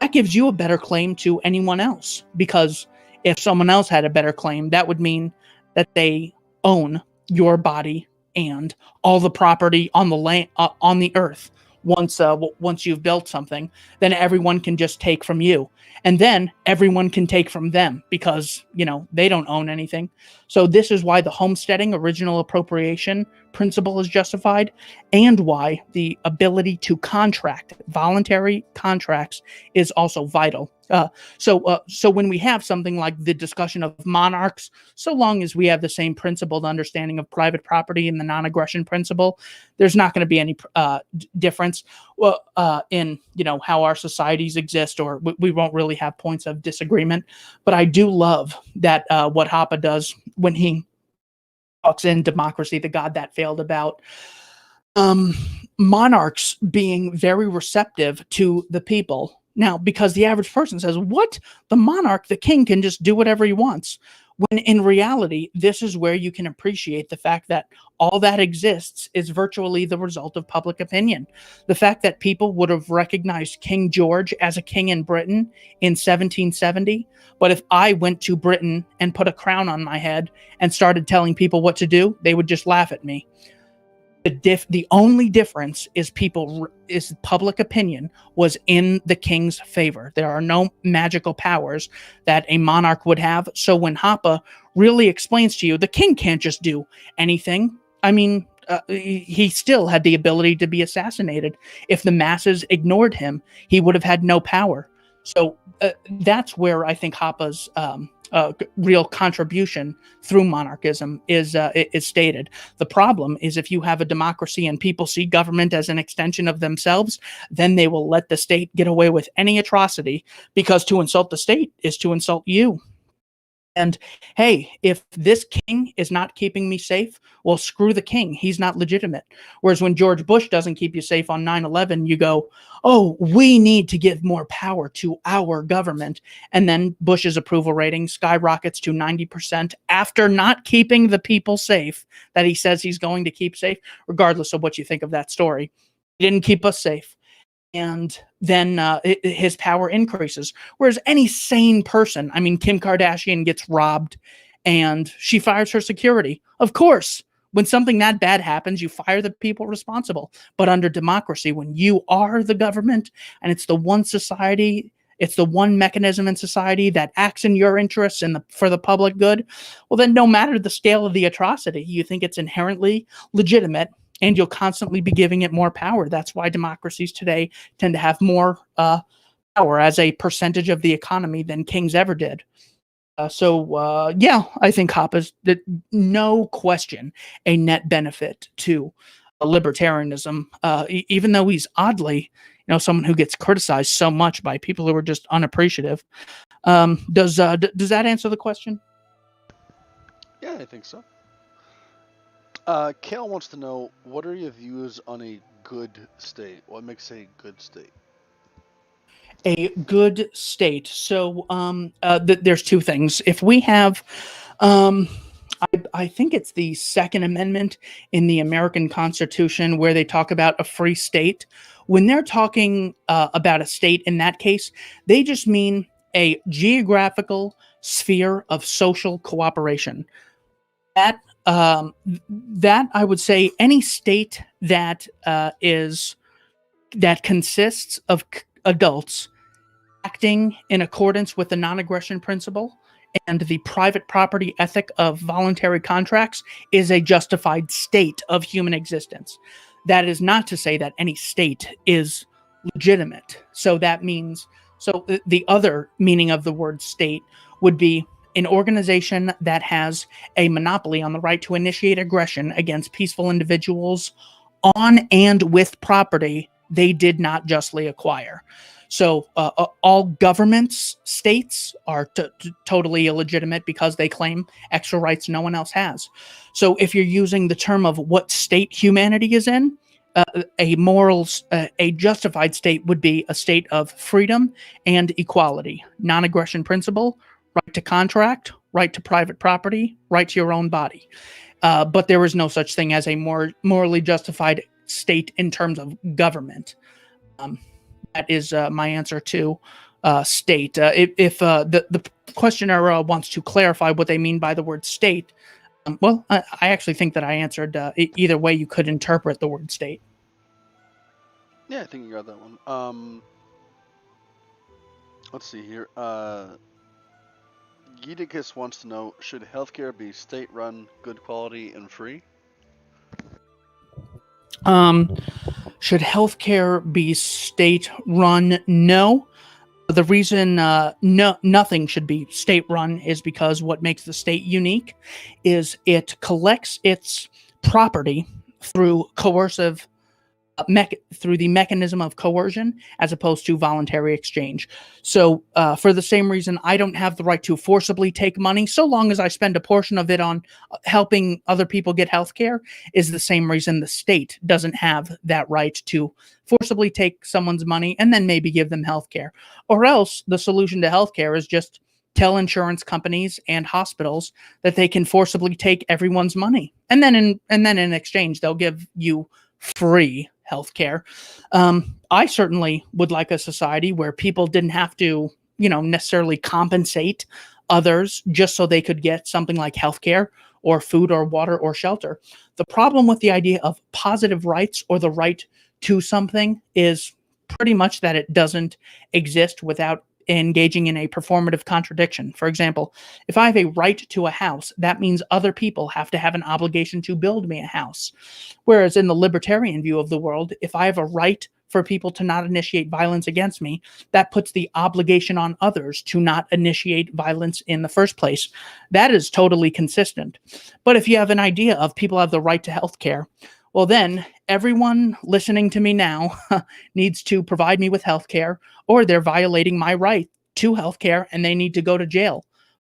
that gives you a better claim to anyone else. Because if someone else had a better claim, that would mean that they own your body and all the property on the land, on the earth. Once you've built something, then everyone can just take from you, and then everyone can take from them because they don't own anything. So this is why the homesteading, original appropriation principle is justified, and why the ability to contract, voluntary contracts, is also vital. So when we have something like the discussion of monarchs, so long as we have the same principled understanding of private property and the non-aggression principle, there's not going to be any difference in how our societies exist, or we won't really have points of disagreement. But I do love that what Hoppe does when he talks in Democracy, the God That Failed, about monarchs being very receptive to the people. Now, because the average person says, what? The monarch, the king, can just do whatever he wants. When in reality, this is where you can appreciate the fact that all that exists is virtually the result of public opinion. The fact that people would have recognized King George as a king in Britain in 1770, but if I went to Britain and put a crown on my head and started telling people what to do, they would just laugh at me. The only difference is public opinion was in the king's favor. There are no magical powers that a monarch would have. So when Hoppe really explains to you, the king can't just do anything. I mean, he still had the ability to be assassinated. If the masses ignored him, he would have had no power. So that's where I think Hoppe's real contribution through monarchism is stated. The problem is if you have a democracy and people see government as an extension of themselves, then they will let the state get away with any atrocity, because to insult the state is to insult you. And hey, if this king is not keeping me safe, well, screw the king. He's not legitimate. Whereas when George Bush doesn't keep you safe on 9/11, you go, oh, we need to give more power to our government. And then Bush's approval rating skyrockets to 90% after not keeping the people safe that he says he's going to keep safe, regardless of what you think of that story. He didn't keep us safe. And then his power increases. Whereas any sane person, I mean, Kim Kardashian gets robbed and she fires her security. Of course, when something that bad happens, you fire the people responsible. But under democracy, when you are the government and it's the one society, it's the one mechanism in society that acts in your interests and for the public good, well, then no matter the scale of the atrocity, you think it's inherently legitimate, and you'll constantly be giving it more power. That's why democracies today tend to have more power as a percentage of the economy than kings ever did. Yeah, I think Hoppe's, no question, a net benefit to libertarianism, even though he's oddly, someone who gets criticized so much by people who are just unappreciative. Does that answer the question? Yeah, I think so. Kale wants to know, what are your views on a good state? What makes a good state? A good state. So there's two things. If we have, I think it's the Second Amendment in the American Constitution where they talk about a free state. When they're talking about a state in that case, they just mean a geographical sphere of social cooperation. That I would say any state that consists of adults acting in accordance with the non-aggression principle and the private property ethic of voluntary contracts is a justified state of human existence. That is not to say that any state is legitimate. So that means, the other meaning of the word state would be an organization that has a monopoly on the right to initiate aggression against peaceful individuals on and with property they did not justly acquire. So all governments, states, are totally illegitimate because they claim extra rights no one else has. So if you're using the term of what state humanity is in, a justified state would be a state of freedom and equality, non-aggression principle, right to contract, right to private property, right to your own body. But there is no such thing as a morally justified state in terms of government. That is my answer to state. If the questioner wants to clarify what they mean by the word state, Well, I actually think that I answered either way you could interpret the word state. Yeah, I think you got that one. Let's see here. Gidicus wants to know, should healthcare be state-run, good quality, and free? Should healthcare be state-run? No. The reason nothing should be state-run is because what makes the state unique is it collects its property through coercive through the mechanism of coercion as opposed to voluntary exchange. So for the same reason, I don't have the right to forcibly take money so long as I spend a portion of it on helping other people get health care, is the same reason the state doesn't have that right to forcibly take someone's money and then maybe give them health care. Or else the solution to health care is just tell insurance companies and hospitals that they can forcibly take everyone's money. And then in exchange, they'll give you free healthcare. I certainly would like a society where people didn't have to, necessarily compensate others just so they could get something like healthcare or food or water or shelter. The problem with the idea of positive rights or the right to something is pretty much that it doesn't exist without engaging in a performative contradiction. For example, if I have a right to a house, that means other people have to have an obligation to build me a house. Whereas in the libertarian view of the world, if I have a right for people to not initiate violence against me, that puts the obligation on others to not initiate violence in the first place. That is totally consistent. But if you have an idea of people have the right to health care, well, then everyone listening to me now needs to provide me with health care, or they're violating my right to health care and they need to go to jail.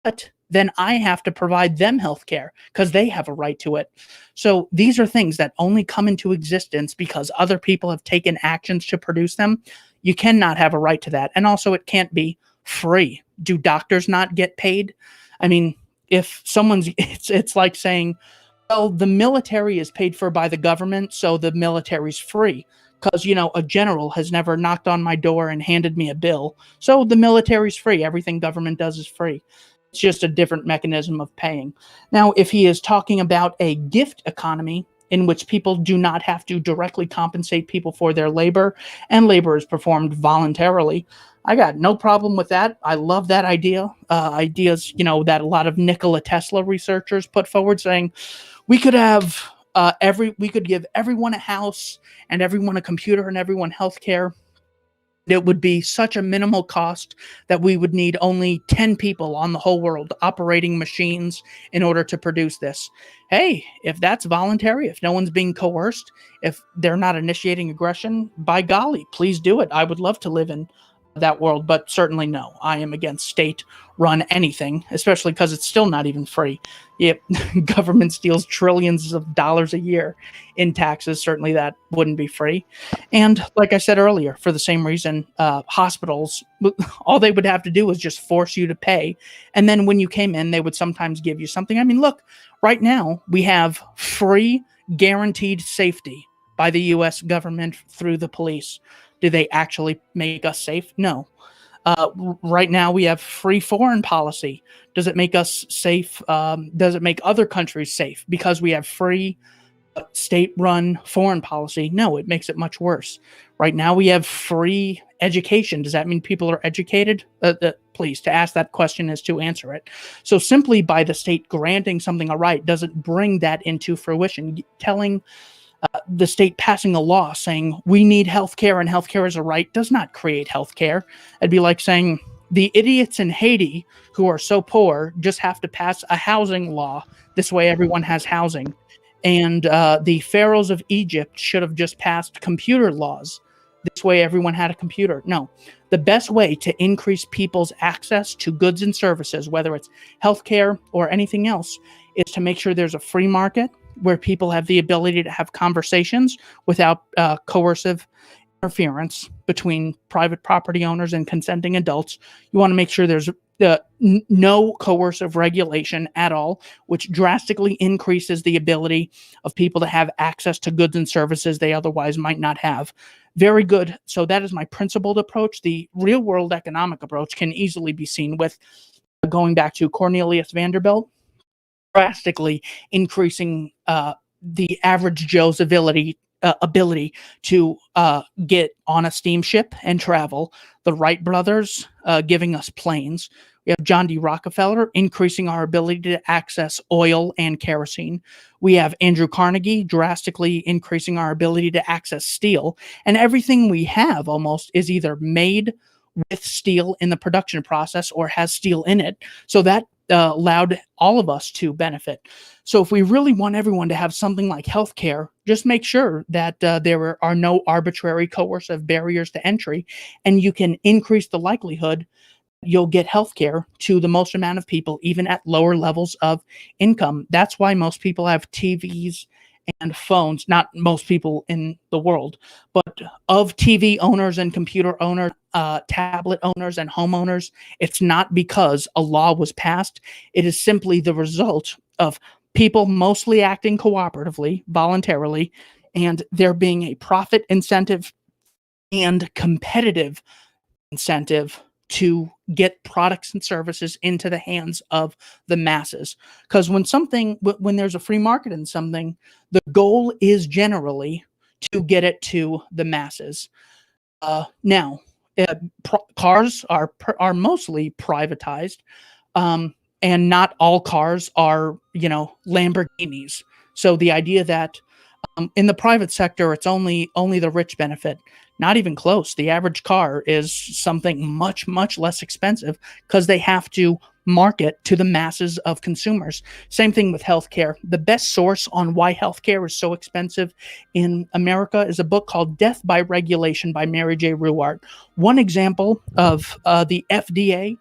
But then I have to provide them health care because they have a right to it. So these are things that only come into existence because other people have taken actions to produce them. You cannot have a right to that. And also, it can't be free. Do doctors not get paid? I mean, if someone's, it's like saying, well, the military is paid for by the government, so the military's free. Because, a general has never knocked on my door and handed me a bill. So the military's free. Everything government does is free. It's just a different mechanism of paying. Now, if he is talking about a gift economy in which people do not have to directly compensate people for their labor, and labor is performed voluntarily, I got no problem with that. I love that idea. Ideas, that a lot of Nikola Tesla researchers put forward, saying we could have we could give everyone a house and everyone a computer and everyone healthcare. It would be such a minimal cost that we would need only 10 people on the whole world operating machines in order to produce this. Hey, if that's voluntary, if no one's being coerced, if they're not initiating aggression, by golly, please do it. I would love to live in that world, but certainly no. I am against state-run anything, especially because it's still not even free. Yep, government steals trillions of dollars a year in taxes. Certainly that wouldn't be free. And like I said earlier, for the same reason, hospitals, all they would have to do is just force you to pay. And then when you came in, they would sometimes give you something. I mean, look, right now we have free guaranteed safety by the U.S. government through the police. Do they actually make us safe? No. Right now we have free foreign policy. Does it make us safe? Does it make other countries safe because we have free state-run foreign policy? No, it makes it much worse. Right now we have free education. Does that mean people are educated? Please, to ask that question is to answer it. So simply by the state granting something a right doesn't bring that into fruition. Telling the state passing a law saying we need healthcare and healthcare is a right does not create healthcare. It'd be like saying the idiots in Haiti who are so poor just have to pass a housing law. This way everyone has housing. And the pharaohs of Egypt should have just passed computer laws. This way everyone had a computer. No. The best way to increase people's access to goods and services, whether it's healthcare or anything else, is to make sure there's a free market where people have the ability to have conversations without coercive interference between private property owners and consenting adults. You want to make sure there's no coercive regulation at all, which drastically increases the ability of people to have access to goods and services they otherwise might not have. Very good. So that is my principled approach. The real world economic approach can easily be seen with going back to Cornelius Vanderbilt. drastically increasing the average Joe's ability to get on a steamship and travel. The Wright brothers giving us planes. We have John D. Rockefeller increasing our ability to access oil and kerosene. We have Andrew Carnegie drastically increasing our ability to access steel. And everything we have almost is either made with steel in the production process or has steel in it. So that allowed all of us to benefit. So if we really want everyone to have something like healthcare, just make sure that there are no arbitrary coercive barriers to entry, and you can increase the likelihood you'll get healthcare to the most amount of people, even at lower levels of income. That's why most people have TVs and phones. Not most people in the world, but of TV owners and computer owners, tablet owners and homeowners, it's not because a law was passed. It is simply the result of people mostly acting cooperatively, voluntarily, and there being a profit incentive and competitive incentive to get products and services into the hands of the masses. Because when there's a free market in something, the goal is generally to get it to the masses. Now, cars are mostly privatized, and not all cars are, Lamborghinis. So the idea that in the private sector, it's only the rich benefit. Not even close. The average car is something much, much less expensive because they have to market to the masses of consumers. Same thing with healthcare. The best source on why healthcare is so expensive in America is a book called Death by Regulation by Mary J. Ruwart. One example of the FDA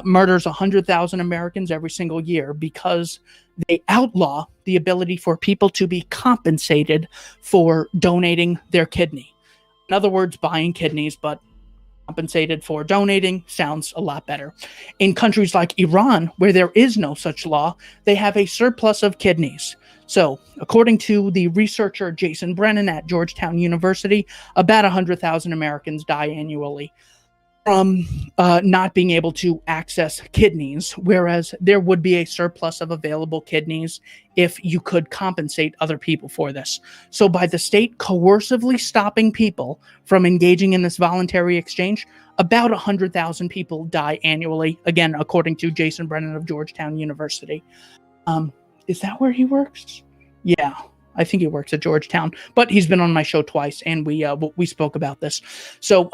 murders 100,000 Americans every single year because they outlaw the ability for people to be compensated for donating their kidney. In other words, buying kidneys, but compensated for donating sounds a lot better. In countries like Iran, where there is no such law, they have a surplus of kidneys. So, according to the researcher Jason Brennan at Georgetown University, about 100,000 Americans die annually from not being able to access kidneys, whereas there would be a surplus of available kidneys if you could compensate other people for this. So by the state coercively stopping people from engaging in this voluntary exchange, about 100,000 people die annually, again, according to Jason Brennan of Georgetown University. Is that where he works? Yeah. I think he works at Georgetown, but he's been on my show twice, and we spoke about this. So,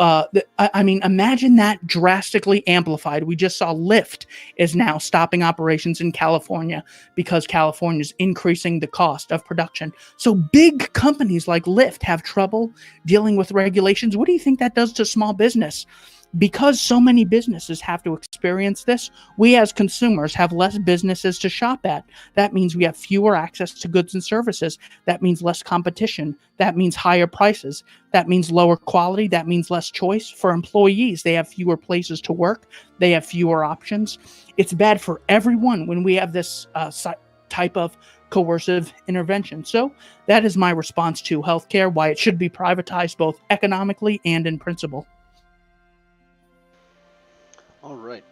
imagine that drastically amplified. We just saw Lyft is now stopping operations in California because California is increasing the cost of production. So big companies like Lyft have trouble dealing with regulations. What do you think that does to small business? Because so many businesses have to experience this, we as consumers have less businesses to shop at. That means we have fewer access to goods and services. That means less competition. That means higher prices. That means lower quality. That means less choice for employees. They have fewer places to work. They have fewer options. It's bad for everyone when we have this type of coercive intervention. So that is my response to healthcare, why it should be privatized both economically and in principle. All right.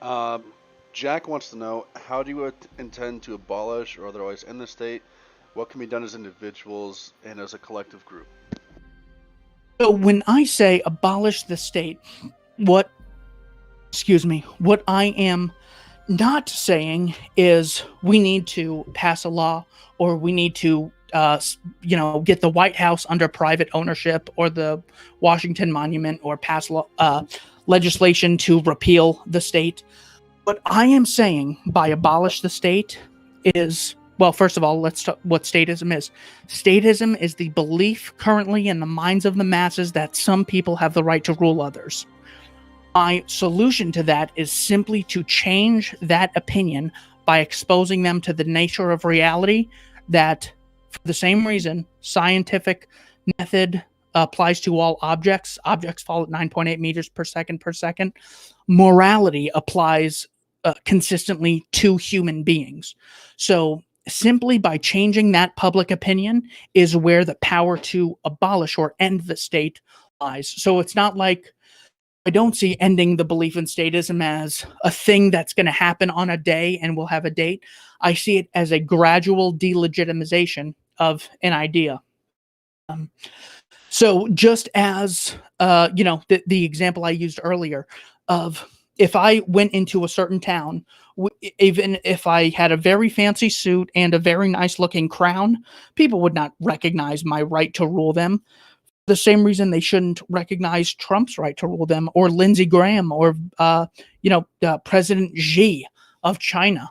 Jack wants to know, how do you intend to abolish or otherwise end the state? What can be done as individuals and as a collective group? So when I say abolish the state, what I am not saying is we need to pass a law or we need to get the White House under private ownership or the Washington Monument or pass legislation to repeal the state. What I am saying by abolish the state is, well, first of all, let's talk what statism is. Statism is the belief currently in the minds of the masses that some people have the right to rule others. My solution to that is simply to change that opinion by exposing them to the nature of reality, that for the same reason scientific method applies to all objects. Objects fall at 9.8 meters per second. Morality applies consistently to human beings. So simply by changing that public opinion is where the power to abolish or end the state lies. So it's not like I don't see ending the belief in statism as a thing that's going to happen on a day and will have a date. I see it as a gradual delegitimization of an idea. So just as, the example I used earlier of if I went into a certain town, even if I had a very fancy suit and a very nice looking crown, people would not recognize my right to rule them. The same reason they shouldn't recognize Trump's right to rule them, or Lindsey Graham, or President Xi of China.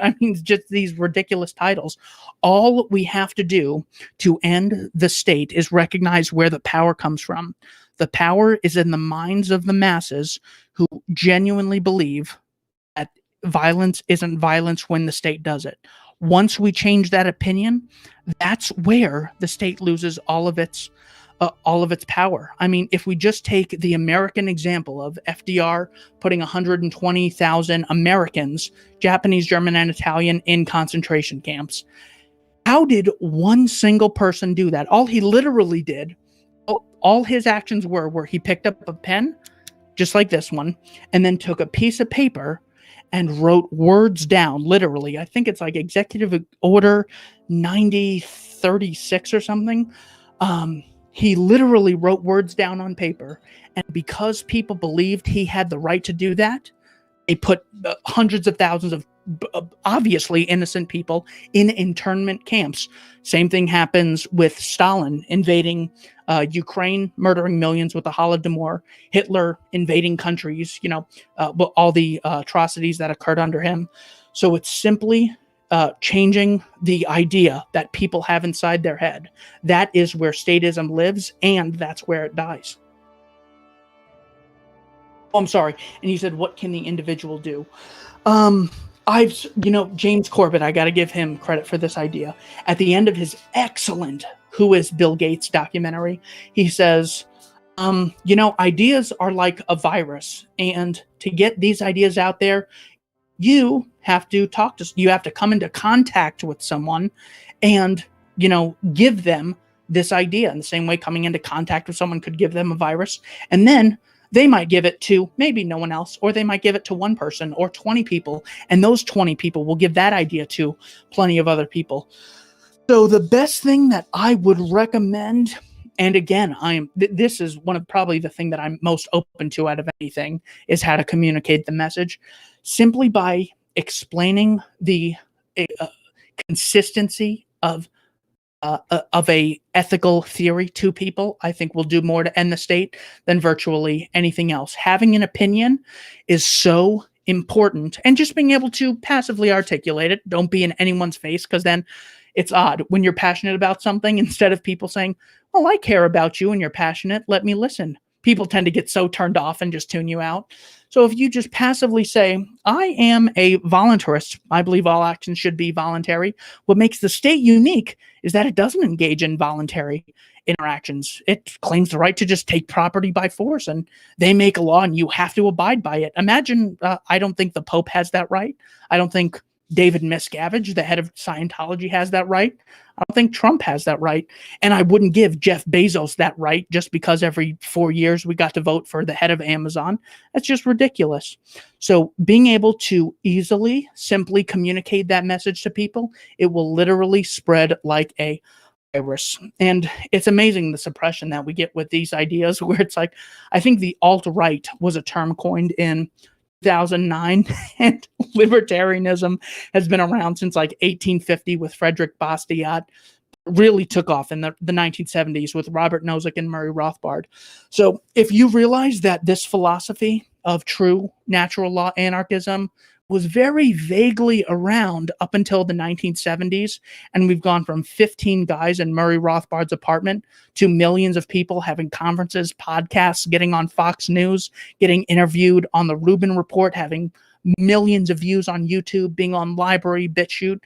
I mean, just these ridiculous titles. All we have to do to end the state is recognize where the power comes from. The power is in the minds of the masses who genuinely believe that violence isn't violence when the state does it. Once we change that opinion, that's where the state loses all of its power. I mean, if we just take the American example of FDR putting 120,000 Americans, Japanese, German, and Italian, in concentration camps, how did one single person do that? All he literally did, all his actions were he picked up a pen, just like this one, and then took a piece of paper and wrote words down, literally. I think it's like Executive Order 9036 or something. He literally wrote words down on paper, and because people believed he had the right to do that, they put hundreds of thousands of obviously innocent people in internment camps. Same thing happens with Stalin invading Ukraine, murdering millions with the Holodomor, Hitler invading countries, all the atrocities that occurred under him. So it's simply changing the idea that people have inside their head. That is where statism lives, and that's where it dies. Oh, I'm sorry. And you said, what can the individual do? James Corbett, I got to give him credit for this idea. At the end of his excellent Who is Bill Gates documentary, he says, ideas are like a virus, and to get these ideas out there, you have to you have to come into contact with someone and, give them this idea in the same way coming into contact with someone could give them a virus. And then they might give it to maybe no one else, or they might give it to one person or 20 people. And those 20 people will give that idea to plenty of other people. So the best thing that I would recommend, and again, this is one of probably the thing that I'm most open to out of anything, is how to communicate the message. Simply by explaining the consistency of a ethical theory to people, I think will do more to end the state than virtually anything else. Having an opinion is so important, and just being able to passively articulate it. Don't be in anyone's face, because then it's odd when you're passionate about something. Instead of people saying, well, I care about you and you're passionate, let me listen. People tend to get so turned off and just tune you out. So if you just passively say, I am a voluntarist, I believe all actions should be voluntary. What makes the state unique is that it doesn't engage in voluntary interactions. It claims the right to just take property by force, and they make a law and you have to abide by it. Imagine, I don't think the Pope has that right. I don't think David Miscavige, the head of Scientology, has that right. I don't think Trump has that right. And I wouldn't give Jeff Bezos that right just because every 4 years we got to vote for the head of Amazon. That's just ridiculous. So being able to easily, simply communicate that message to people, it will literally spread like a virus. And it's amazing the suppression that we get with these ideas, where it's like, I think the alt-right was a term coined in 2009, and libertarianism has been around since like 1850 with Frederick Bastiat. Really took off in the 1970s with Robert Nozick and Murray Rothbard. So if you realize that this philosophy of true natural law anarchism was very vaguely around up until the 1970s, and we've gone from 15 guys in Murray Rothbard's apartment to millions of people having conferences, podcasts, getting on Fox News, getting interviewed on the Rubin Report, having millions of views on YouTube, being on Library, BitChute.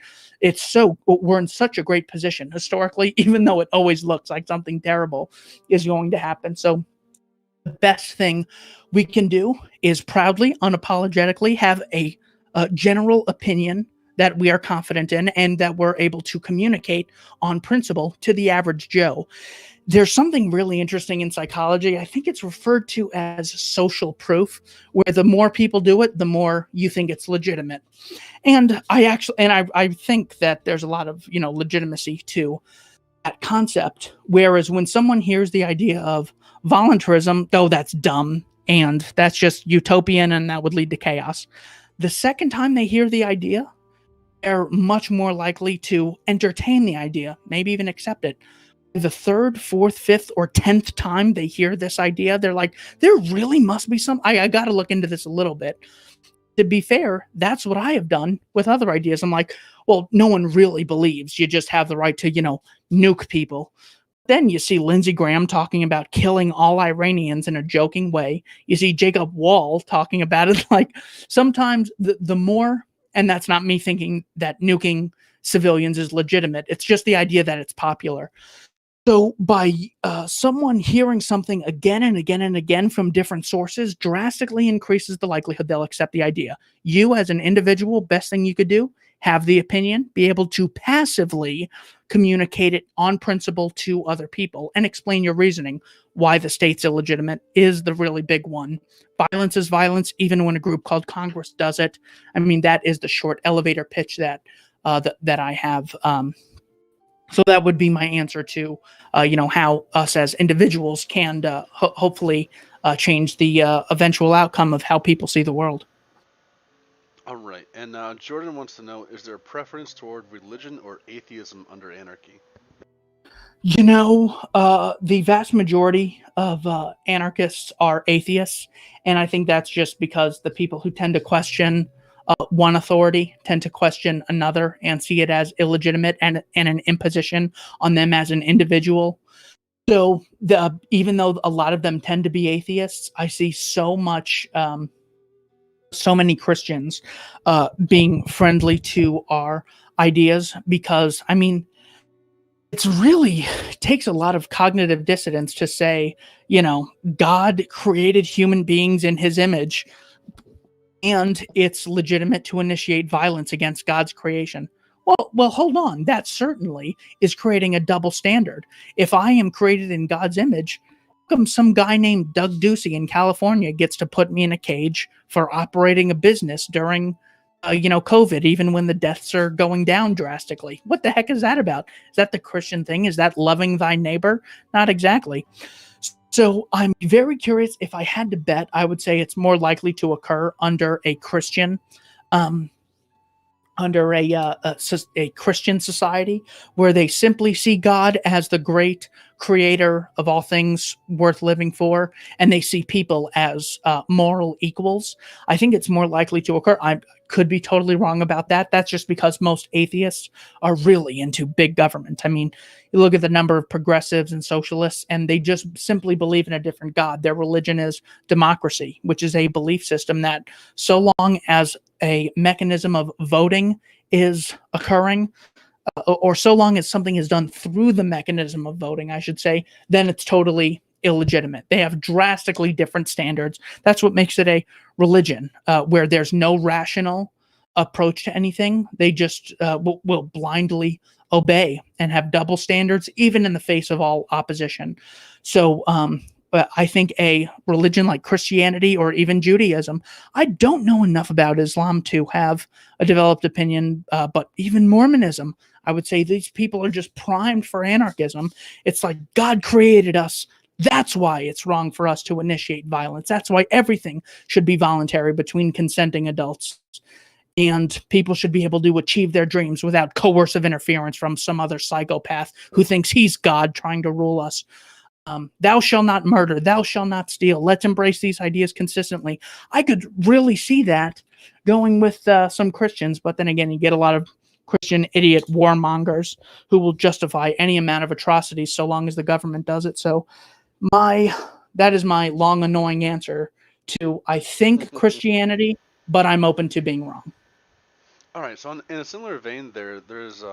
We're in such a great position historically, even though it always looks like something terrible is going to happen. So the best thing we can do is proudly, unapologetically have a general opinion that we are confident in and that we're able to communicate on principle to the average Joe. there's something really interesting in psychology. I think it's referred to as social proof, where the more people do it, the more you think it's legitimate. And I think that there's a lot of, legitimacy to that concept. Whereas when someone hears the idea of voluntarism, oh, that's dumb and that's just utopian and that would lead to chaos. The second time they hear the idea, they're much more likely to entertain the idea, maybe even accept it. The third, fourth, fifth, or 10th time they hear this idea, they're like, there really must be some. I got to look into this a little bit. To be fair, that's what I have done with other ideas. I'm like, well, no one really believes you just have the right to, nuke people. Then you see Lindsey Graham talking about killing all Iranians in a joking way. You see Jacob Wall talking about it like sometimes the more, and that's not me thinking that nuking civilians is legitimate. It's just the idea that it's popular. So by someone hearing something again and again and again from different sources drastically increases the likelihood they'll accept the idea. You as an individual, best thing you could do, have the opinion, be able to passively communicate it on principle to other people and explain your reasoning. Why the state's illegitimate is the really big one. Violence is violence, even when a group called Congress does it. I mean, that is the short elevator pitch that I have. So that would be my answer to, how us as individuals can hopefully change the eventual outcome of how people see the world. All right. And Jordan wants to know, is there a preference toward religion or atheism under anarchy? The vast majority of anarchists are atheists, and I think that's just because the people who tend to question one authority tend to question another and see it as illegitimate and an imposition on them as an individual. So even though a lot of them tend to be atheists, I see so many Christians being friendly to our ideas because, I mean, it takes a lot of cognitive dissonance to say, God created human beings in his image and it's legitimate to initiate violence against God's creation. Well, hold on. That certainly is creating a double standard. If I am created in God's image, how come some guy named Doug Ducey in California gets to put me in a cage for operating a business during, COVID, even when the deaths are going down drastically? What the heck is that about? Is that the Christian thing? Is that loving thy neighbor? Not exactly. So I'm very curious. If I had to bet, I would say it's more likely to occur under a Christian, um, a Christian society where they simply see God as the great creator of all things worth living for, and they see people as moral equals. I think it's more likely to occur. I could be totally wrong about that. That's just because most atheists are really into big government. I mean, you look at the number of progressives and socialists, and they just simply believe in a different God. Their religion is democracy, which is a belief system that so long as a mechanism of voting is occurring, or so long as something is done through the mechanism of voting, I should say, then it's totally illegitimate. They have drastically different standards. That's what makes it a religion, where there's no rational approach to anything. They just will blindly obey and have double standards, even in the face of all opposition. So, but I think a religion like Christianity or even Judaism, I don't know enough about Islam to have a developed opinion, but even Mormonism, I would say these people are just primed for anarchism. It's like God created us. That's why it's wrong for us to initiate violence. That's why everything should be voluntary between consenting adults. And people should be able to achieve their dreams without coercive interference from some other psychopath who thinks he's God trying to rule us. Thou shalt not murder, thou shalt not steal. Let's embrace these ideas consistently. I could really see that going with some Christians, but then again, you get a lot of Christian idiot warmongers who will justify any amount of atrocities so long as the government does it. So that is my long, annoying answer to I think Christianity, but I'm open to being wrong. All right, so in a similar vein, there's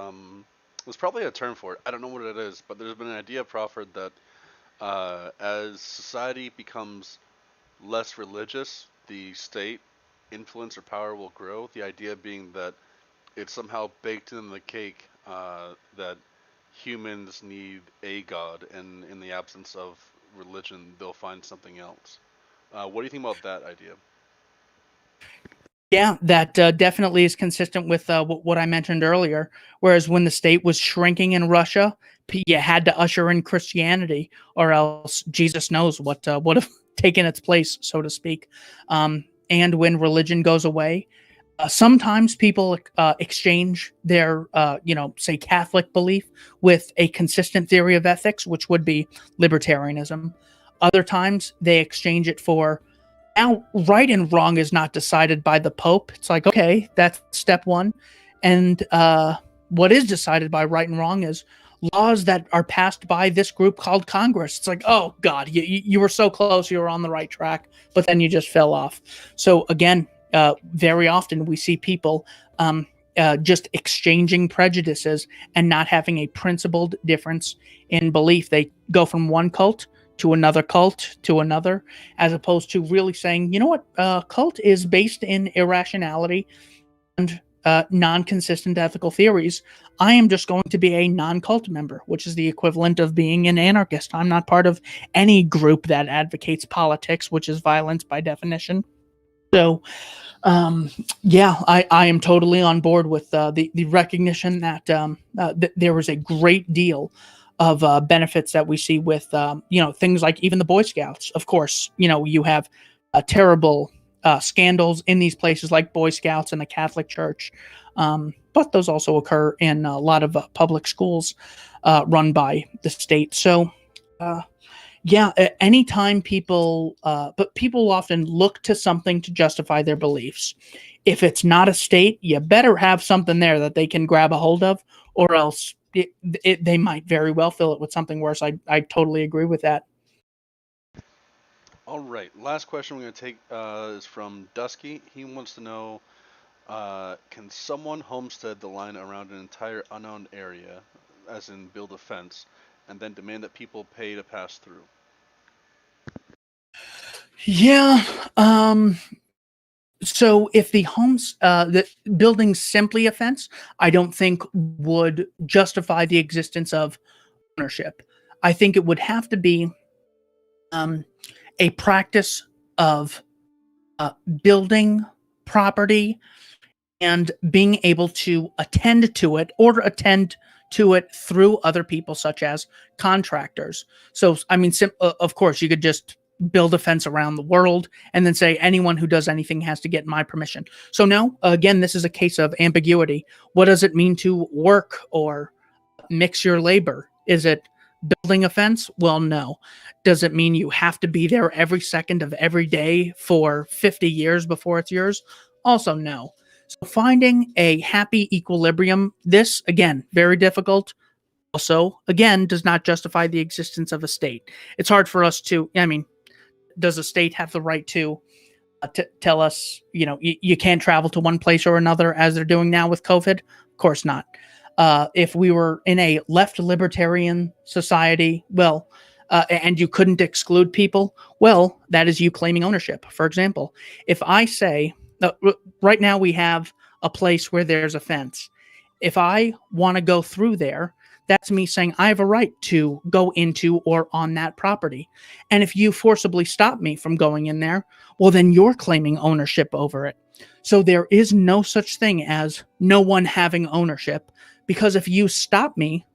probably a term for it. I don't know what it is, but there's been an idea proffered that as society becomes less religious, the state influence or power will grow. The idea being that it's somehow baked in the cake that humans need a god, and in the absence of religion, they'll find something else. What do you think about that idea? Yeah, that definitely is consistent with what I mentioned earlier. Whereas when the state was shrinking in Russia, you had to usher in Christianity, or else Jesus knows what would have taken its place, so to speak. And when religion goes away, sometimes people exchange their, say Catholic belief with a consistent theory of ethics, which would be libertarianism. Other times they exchange it for, now right and wrong is not decided by the Pope. It's like, okay, that's step one. And what is decided by right and wrong is laws that are passed by this group called Congress. It's like, oh God, you were so close, you were on the right track, but then you just fell off. So again, very often we see people just exchanging prejudices and not having a principled difference in belief. They go from one cult to another, as opposed to really saying, you know what, cult is based in irrationality and non-consistent ethical theories. I am just going to be a non-cult member, which is the equivalent of being an anarchist. I'm not part of any group that advocates politics, which is violence by definition. So, yeah, I am totally on board with the recognition that there was a great deal of benefits that we see with things like even the Boy Scouts. Of course, you have terrible scandals in these places like Boy Scouts and the Catholic Church, but those also occur in a lot of public schools run by the state. So yeah, anytime people often look to something to justify their beliefs. If it's not a state, you better have something there that they can grab a hold of, or else they might very well fill it with something worse. I totally agree with that. All right, last question we're going to take is from Dusky. He wants to know, can someone homestead the line around an entire unknown area, as in build a fence, and then demand that people pay to pass through? Yeah. So if the building simply a fence, I don't think would justify the existence of ownership. I think it would have to be a practice of building property and being able to attend to it, or attend to it through other people, such as contractors. So, I mean, of course, you could just build a fence around the world and then say anyone who does anything has to get my permission. So now, again, this is a case of ambiguity. What does it mean to work or mix your labor? Is it building a fence? Well, no. Does it mean you have to be there every second of every day for 50 years before it's yours? Also, no. So finding a happy equilibrium, this, again, very difficult. Also, again, does not justify the existence of a state. It's hard for us to, I mean, does a state have the right to tell us, you can't travel to one place or another as they're doing now with COVID? Of course not. If we were in a left libertarian society, well, and you couldn't exclude people, well, that is you claiming ownership. For example, if I say, right now we have a place where there's a fence. If I want to go through there, that's me saying I have a right to go into or on that property. And if you forcibly stop me from going in there, well, then you're claiming ownership over it. So there is no such thing as no one having ownership, because if you stop me,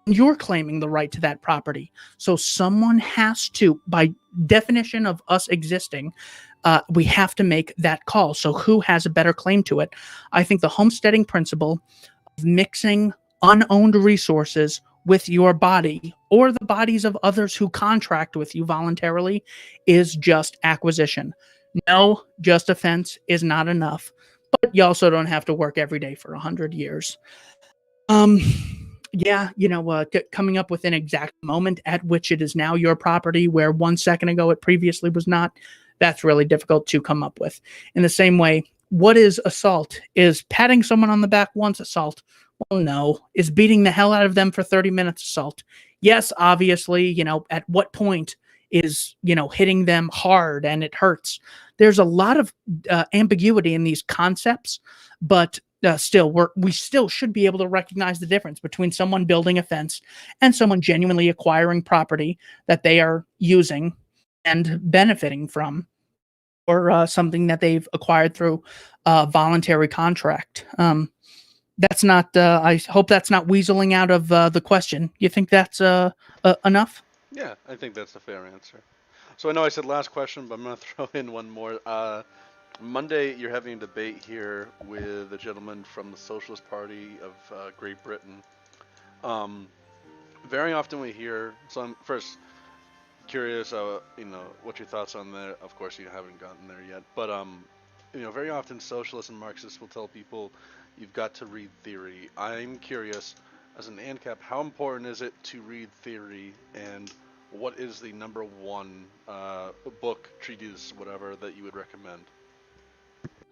you're claiming the right to that property. So someone has to, by definition of us existing, we have to make that call. So who has a better claim to it? I think the homesteading principle of mixing unowned resources with your body or the bodies of others who contract with you voluntarily is just acquisition. No, just a fence is not enough, but you also don't have to work every day for 100 years. Yeah, coming up with an exact moment at which it is now your property, where 1 second ago it previously was not, that's really difficult to come up with. In the same way, what is assault? Is patting someone on the back once assault? Well, no. Is beating the hell out of them for 30 minutes assault? Yes, obviously, at what point is, hitting them hard and it hurts? There's a lot of ambiguity in these concepts, but we still should be able to recognize the difference between someone building a fence and someone genuinely acquiring property that they are using and benefiting from, or something that they've acquired through voluntary contract. That's not. I hope that's not weaseling out of the question. You think that's enough? Yeah, I think that's a fair answer. So I know I said last question, but I'm going to throw in one more. Monday, you're having a debate here with a gentleman from the Socialist Party of Great Britain. Very often we hear. So I'm first curious, what your thoughts on that. Of course, you haven't gotten there yet, but very often socialists and Marxists will tell people you've got to read theory. I'm curious, as an ANCAP, how important is it to read theory, and what is the number one book, treatise, whatever, that you would recommend?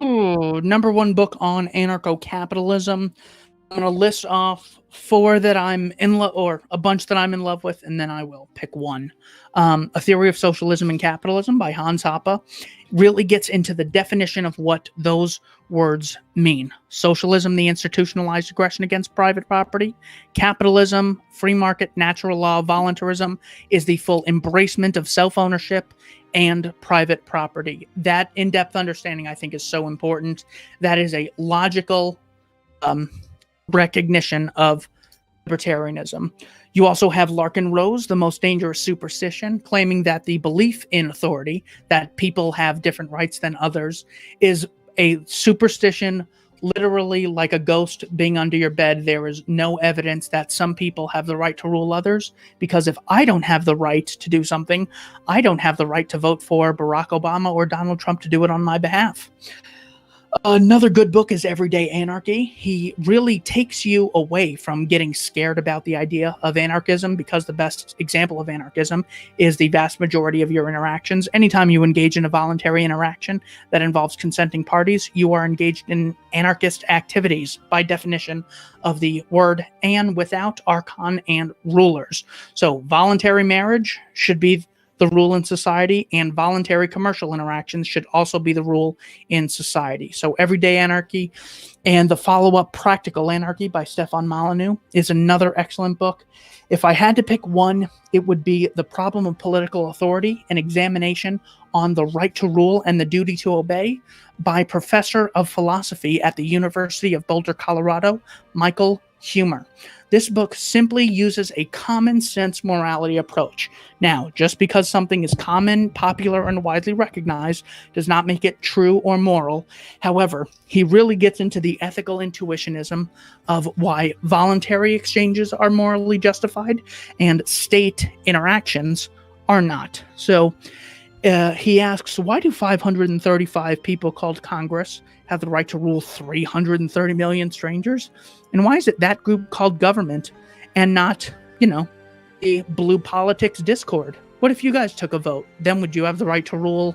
Ooh, number one book on anarcho-capitalism. I'm going to list off four that I'm in love, or a bunch that I'm in love with, and then I will pick one. A Theory of Socialism and Capitalism by Hans Hoppe really gets into the definition of what those words mean. Socialism, the institutionalized aggression against private property. Capitalism, free market, natural law, voluntarism, is the full embracement of self-ownership and private property. That in-depth understanding, I think, is so important. That is a logical recognition of libertarianism. You also have Larkin Rose, The Most Dangerous Superstition, claiming that the belief in authority, that people have different rights than others, is a superstition, literally like a ghost being under your bed. There is no evidence that some people have the right to rule others, because if I don't have the right to do something, I don't have the right to vote for Barack Obama or Donald Trump to do it on my behalf. Another good book is Everyday Anarchy. He really takes you away from getting scared about the idea of anarchism, because the best example of anarchism is the vast majority of your interactions. Anytime you engage in a voluntary interaction that involves consenting parties, you are engaged in anarchist activities by definition of the word, and without archon and rulers. So voluntary marriage should be the rule in society, and voluntary commercial interactions should also be the rule in society. So Everyday Anarchy, and the follow-up Practical Anarchy by Stefan Molyneux is another excellent book. If I had to pick one, it would be The Problem of Political Authority, an examination on the right to rule and the duty to obey, by Professor of Philosophy at the University of Boulder, Colorado, Michael Huemer. This book simply uses a common sense morality approach. Now, just because something is common, popular, and widely recognized does not make it true or moral. However, he really gets into the ethical intuitionism of why voluntary exchanges are morally justified and state interactions are not. So he asks, why do 535 people called Congress have the right to rule 330 million strangers? And why is it that group called government and not, the blue politics discord? What if you guys took a vote? Then would you have the right to rule,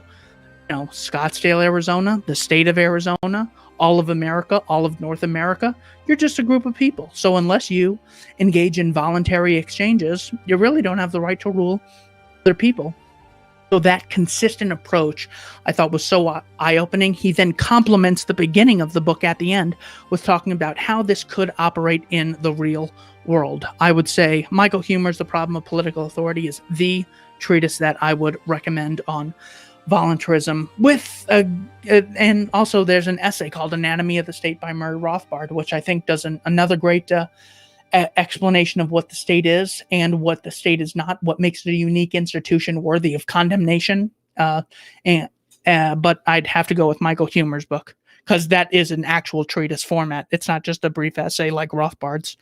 Scottsdale, Arizona, the state of Arizona, all of America, all of North America? You're just a group of people. So unless you engage in voluntary exchanges, you really don't have the right to rule other people. So that consistent approach I thought was so eye-opening. He then complements the beginning of the book at the end with talking about how this could operate in the real world. I would say Michael Huemer's The Problem of Political Authority is the treatise that I would recommend on voluntarism. And also there's an essay called Anatomy of the State by Murray Rothbard, which I think does another great explanation of what the state is and what the state is not, what makes it a unique institution worthy of condemnation. But I'd have to go with Michael Huemer's book, because that is an actual treatise format. It's not just a brief essay like Rothbard's.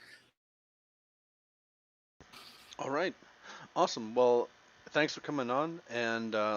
All right. Awesome. Well, thanks for coming on, and